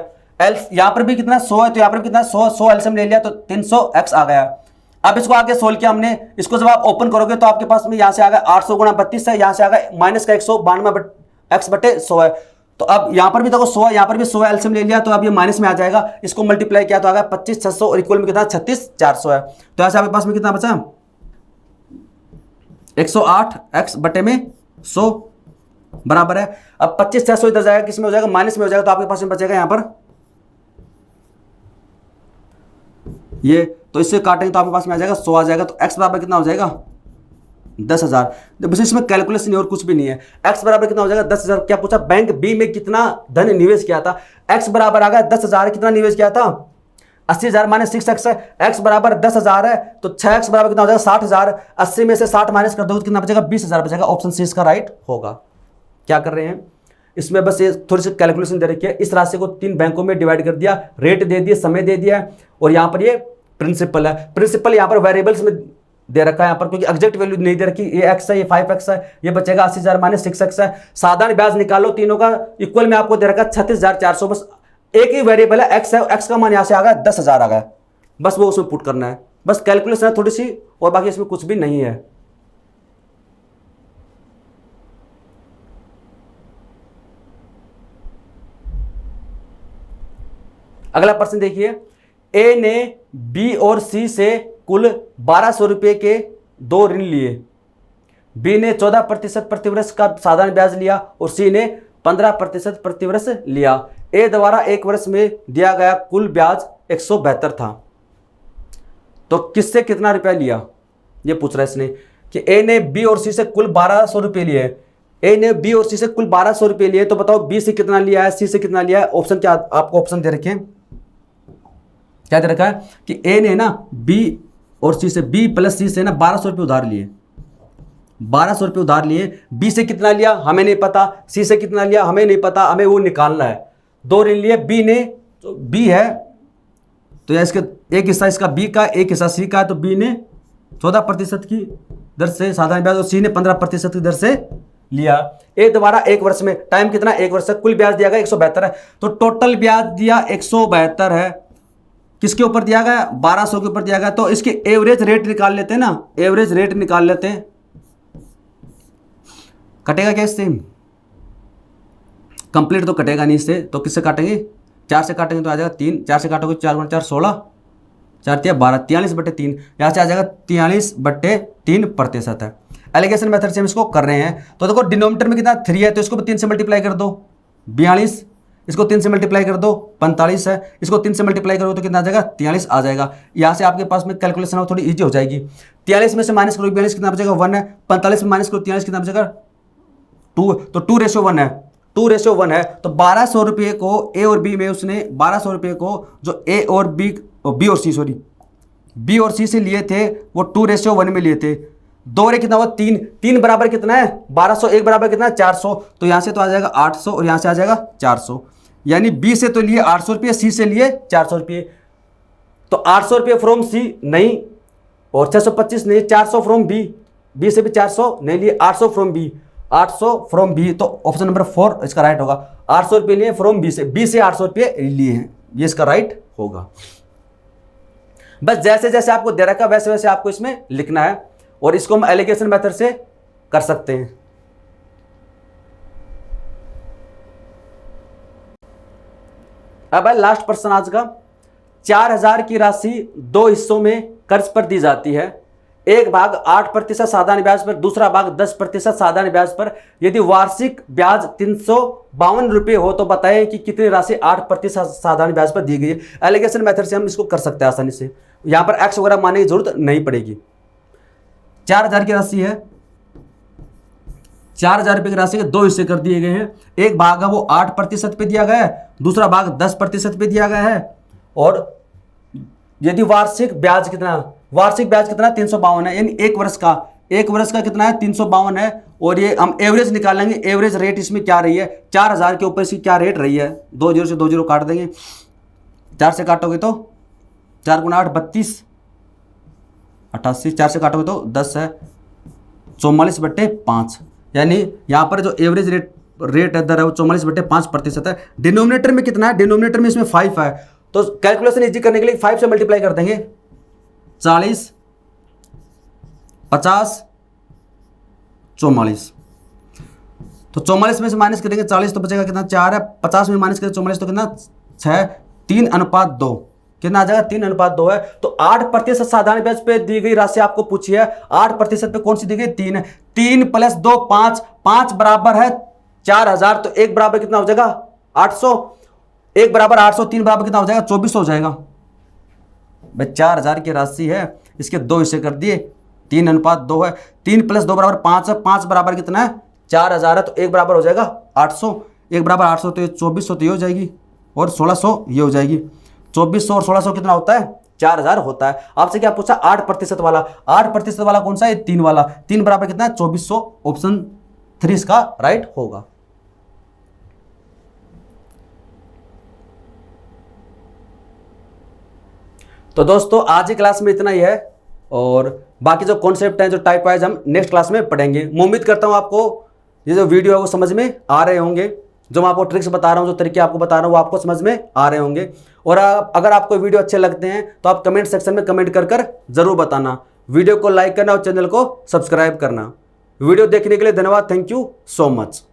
यहां पर भी कितना 100 है, तो यहां पर कितना 100 एलसीएम ले लिया तो 300x आ गया। अब इसको आगे सोल्व किया हमने, इसको जब आप ओपन करोगे तो आपके पास में यहां से आ गया 800 गुणा 32 है, यहां से आ गया माइनस का 192 x बटे 100 है। तो अब यहां पर भी देखो 100 है, यहां पर भी 100 एलसीएम ले लिया, तो अब ये माइनस में आ जाएगा। इसको मल्टीप्लाई किया तो आ गया 25,600 और इक्वल में कितना 36,400 है। तो ऐसे आपके पास में कितना बचा 108x बटे में 100 बराबर है। अब 25,600 इधर जाएगा, किस में हो जाएगा, माइनस में हो जाएगा, तो आपके पास में बचेगा यहां पर ये, तो इससे काटेंगे तो आपके पास में आ जाएगा 100 आ जाएगा। तो x बराबर कितना हो जाएगा 10,000। बस इसमें कैलकुलेशन और कुछ भी नहीं है। x बराबर कितना हो जाएगा 10,000। क्या पूछा, बैंक बी में कितना धन निवेश किया था, x बराबर आ गया 10,000। कितना निवेश किया था 80,000 माइनस 6x है, x बराबर 10,000 है, तो 6x बराबर कितना हो जाएगा 60,000। 80 में से 60 माइनस कर दोगे तो कितना बचेगा 20,000 बचेगा। ऑप्शन सी इसका राइट होगा। क्या कर रहे हैं इसमें, बस ये थोड़ी सी कैलकुलेशन दे रखी है। इस राशि को 3 बैंकों में डिवाइड कर दिया, रेट दे दिए, समय दे दिया, और यहाँ पर ये प्रिंसिपल है। प्रिंसिपल यहाँ पर वेरिएबल्स में दे रखा है यहाँ पर, क्योंकि एग्जैक्ट वैल्यू नहीं दे रखी। ये x है, ये 5x है, ये बचेगा 80,000 माइनस 6x है। साधारण ब्याज निकालो तीनों का, इक्वल में आपको दे रखा है 36,400। बस एक ही वेरिएबल है x है, x का मान यहाँ से आ गया 10,000 आ गया, बस वो उसमें पुट करना है। बस कैलकुलेशन है थोड़ी सी, और बाकी इसमें कुछ भी नहीं है। अगला प्रश्न देखिए, ए ने बी और सी से कुल 1,200 रुपए के 2 ऋण लिए। बी ने 14% प्रतिवर्ष का साधारण ब्याज लिया और सी ने 15% प्रतिवर्ष लिया। ए द्वारा एक वर्ष में दिया गया कुल ब्याज 172 था, तो किससे कितना रुपया लिया, ये पूछ रहा है इसने कि ए ने बी और सी से कुल 1,200 रुपए लिए। ए ने बी और सी से कुल 1,200 रुपए लिए, तो बताओ बी से कितना लिया है, सी से कितना लिया है। ऑप्शन क्या आपको ऑप्शन दे रखे, क्या दे रखा है कि ए ने ना बी और सी से, बी प्लस सी से ना 1,200 रुपये उधार लिए, 1,200 रुपये उधार लिए। बी से कितना लिया हमें नहीं पता, सी से कितना लिया हमें नहीं पता, हमें वो निकालना है। 2 ऋण लिए, बी ने, तो बी है तो या इसके एक हिस्सा इसका बी का, एक हिस्सा सी का है, तो बी ने 14% की दर से साधारण ब्याज और सी ने 15% की दर से लिया। ए द्वारा एक वर्ष में, टाइम कितना 1 वर्ष है, कुल ब्याज दिया गया 172 है, तो टोटल ब्याज दिया 172 है। किसके ऊपर दिया गया, 1200 के ऊपर दिया गया, तो इसकी एवरेज रेट निकाल लेते हैं ना, एवरेज रेट निकाल लेते हैं। कटेगा क्या इससे, कंप्लीट तो कटेगा नहीं इससे, तो किससे काटेंगे, 4 से काटेंगे तो आ जाएगा 3, 4 से काटोगे 4 × 4 16, 4 × 12 43/3, यहाँ से आ जाएगा 43/3% है। एलिगेशन मेथड से हम इसको कर रहे हैं। तो देखो डिनोमिनेटर में कितना 3 है, तो इसको 3 से मल्टीप्लाई कर दो 42, इसको 3 से मल्टीप्लाई कर दो 45 है, इसको 3 से मल्टीप्लाई करोगे तो कितना आ जाएगा 43 आ जाएगा। यहाँ से आपके पास में कैलकुलेशन हो थोड़ी ईजी हो जाएगी। 43 में से माइनस करो 42 कितना बचेगा 1 है, 45 में माइनस करो 43 कितना बचेगा 2, तो 2:1 है, 2:1 है। तो 1200 रुपये को ए और बी में उसने 1200 रुपये को जो ए और बी और सी से लिए थे वो 2:1 में लिए थे। 2 रे कितना हुआ 3, 3 बराबर कितना है 1200, 1 बराबर कितना है 400, तो यहाँ से तो आ जाएगा 800 और यहाँ से आ जाएगा 400, यानी बी से तो लिए 800 रुपये, सी से लिए 400 रुपये। तो 800 रुपये फ्रॉम सी नहीं और 625 नहीं, 400 फ्रॉम बी, बी से भी 400 नहीं लिए, 800 फ्रॉम बी, 800 फ्रॉम बी, तो ऑप्शन नंबर 4 इसका राइट होगा। 800 रुपये लिए फ्रॉम बी से, बी से 800 रुपये लिए हैं, ये इसका राइट होगा। बस जैसे जैसे आपको दे रखा वैसे वैसे आपको इसमें लिखना है, और इसको हम एलिगेशन मेथड से कर सकते हैं। अब है लास्ट प्रश्न आज का। 4000 की राशि 2 हिस्सों में कर्ज पर दी जाती है। एक भाग 8% साधारण ब्याज पर, दूसरा भाग 10% साधारण ब्याज पर। यदि वार्षिक ब्याज 352 रुपये हो तो बताएं कि कितनी राशि 8% साधारण ब्याज पर दी गई है। एलिगेशन मेथड से हम इसको कर सकते हैं आसानी से, यहां पर एक्स वगैरह मानने की जरूरत नहीं पड़ेगी। 4000 की राशि है, 4000 रुपये की राशि के 2 हिस्से कर दिए गए हैं। एक भाग है वो 8% पे दिया गया है, दूसरा भाग 10% पे दिया गया है। और यदि वार्षिक ब्याज कितना 352 है, यानी एक वर्ष का कितना है 352 है। और ये हम एवरेज निकालेंगे, एवरेज रेट इसमें क्या रही है, 4000 के ऊपर इसकी क्या रेट रही है। 2 0 से 2 0 काट देंगे, 4 से काटोगे तो 4 × 8 32 88, 4 से काटोगे तो 10 है 44/5, यानी यहाँ पर जो एवरेज रेट है दर है वो 44/5% है। डिनोमिनेटर में कितना है, डिनोमिनेटर में इसमें 5 है, तो कैलकुलेशन इजी करने के लिए 5 से मल्टीप्लाई कर देंगे। 40 50 44, तो 44 में से माइनस करेंगे 40 तो बचेगा कितना 4 है, 50 में माइनस करेंगे 44 तो कितना 6, 3:2 कितना आ जाएगा 3:2 है। तो 8% साधारण ब्याज पे दी गई राशि आपको पूछी है, 8% पे कौन सी दी गई 3 है। 3 + 2 5, 5 बराबर है 4000, तो 1 बराबर कितना हो जाएगा 800, 1 बराबर 800, 3 बराबर कितना हो जाएगा 2400 हो जाएगा। भाई 4000 की राशि है, इसके 2 हिस्से कर दिए, 3:2 है, 3 + 2 बराबर 5 है, 5 बराबर कितना है 4000 है, तो 1 बराबर हो जाएगा 800, 1 बराबर 800 तो ये 2400 तो ये हो जाएगी, और 1600 ये हो जाएगी। 2400 और 1600 कितना होता है 4000 होता है। आपसे क्या पूछा 8% वाला, 8% वाला कौन सा है 3 वाला, 3 बराबर कितना है 2400, ऑप्शन 3 इसका राइट होगा। तो दोस्तों आज की क्लास में इतना ही है, और बाकी जो कॉन्सेप्ट हैं जो टाइप वाइज हम नेक्स्ट क्लास में पढ़ेंगे। मैं उम्मीद करता हूं आपको ये जो वीडियो है वो समझ में आ रहे होंगे, जो मैं आपको ट्रिक्स बता रहा हूं, जो तरीके आपको बता रहा हूं वो आपको समझ में आ रहे होंगे। और अगर आपको वीडियो अच्छे लगते हैं तो आप कमेंट सेक्शन में कमेंट कर जरूर बताना। वीडियो को लाइक करना और चैनल को सब्सक्राइब करना। वीडियो देखने के लिए धन्यवाद, थैंक यू सो मच।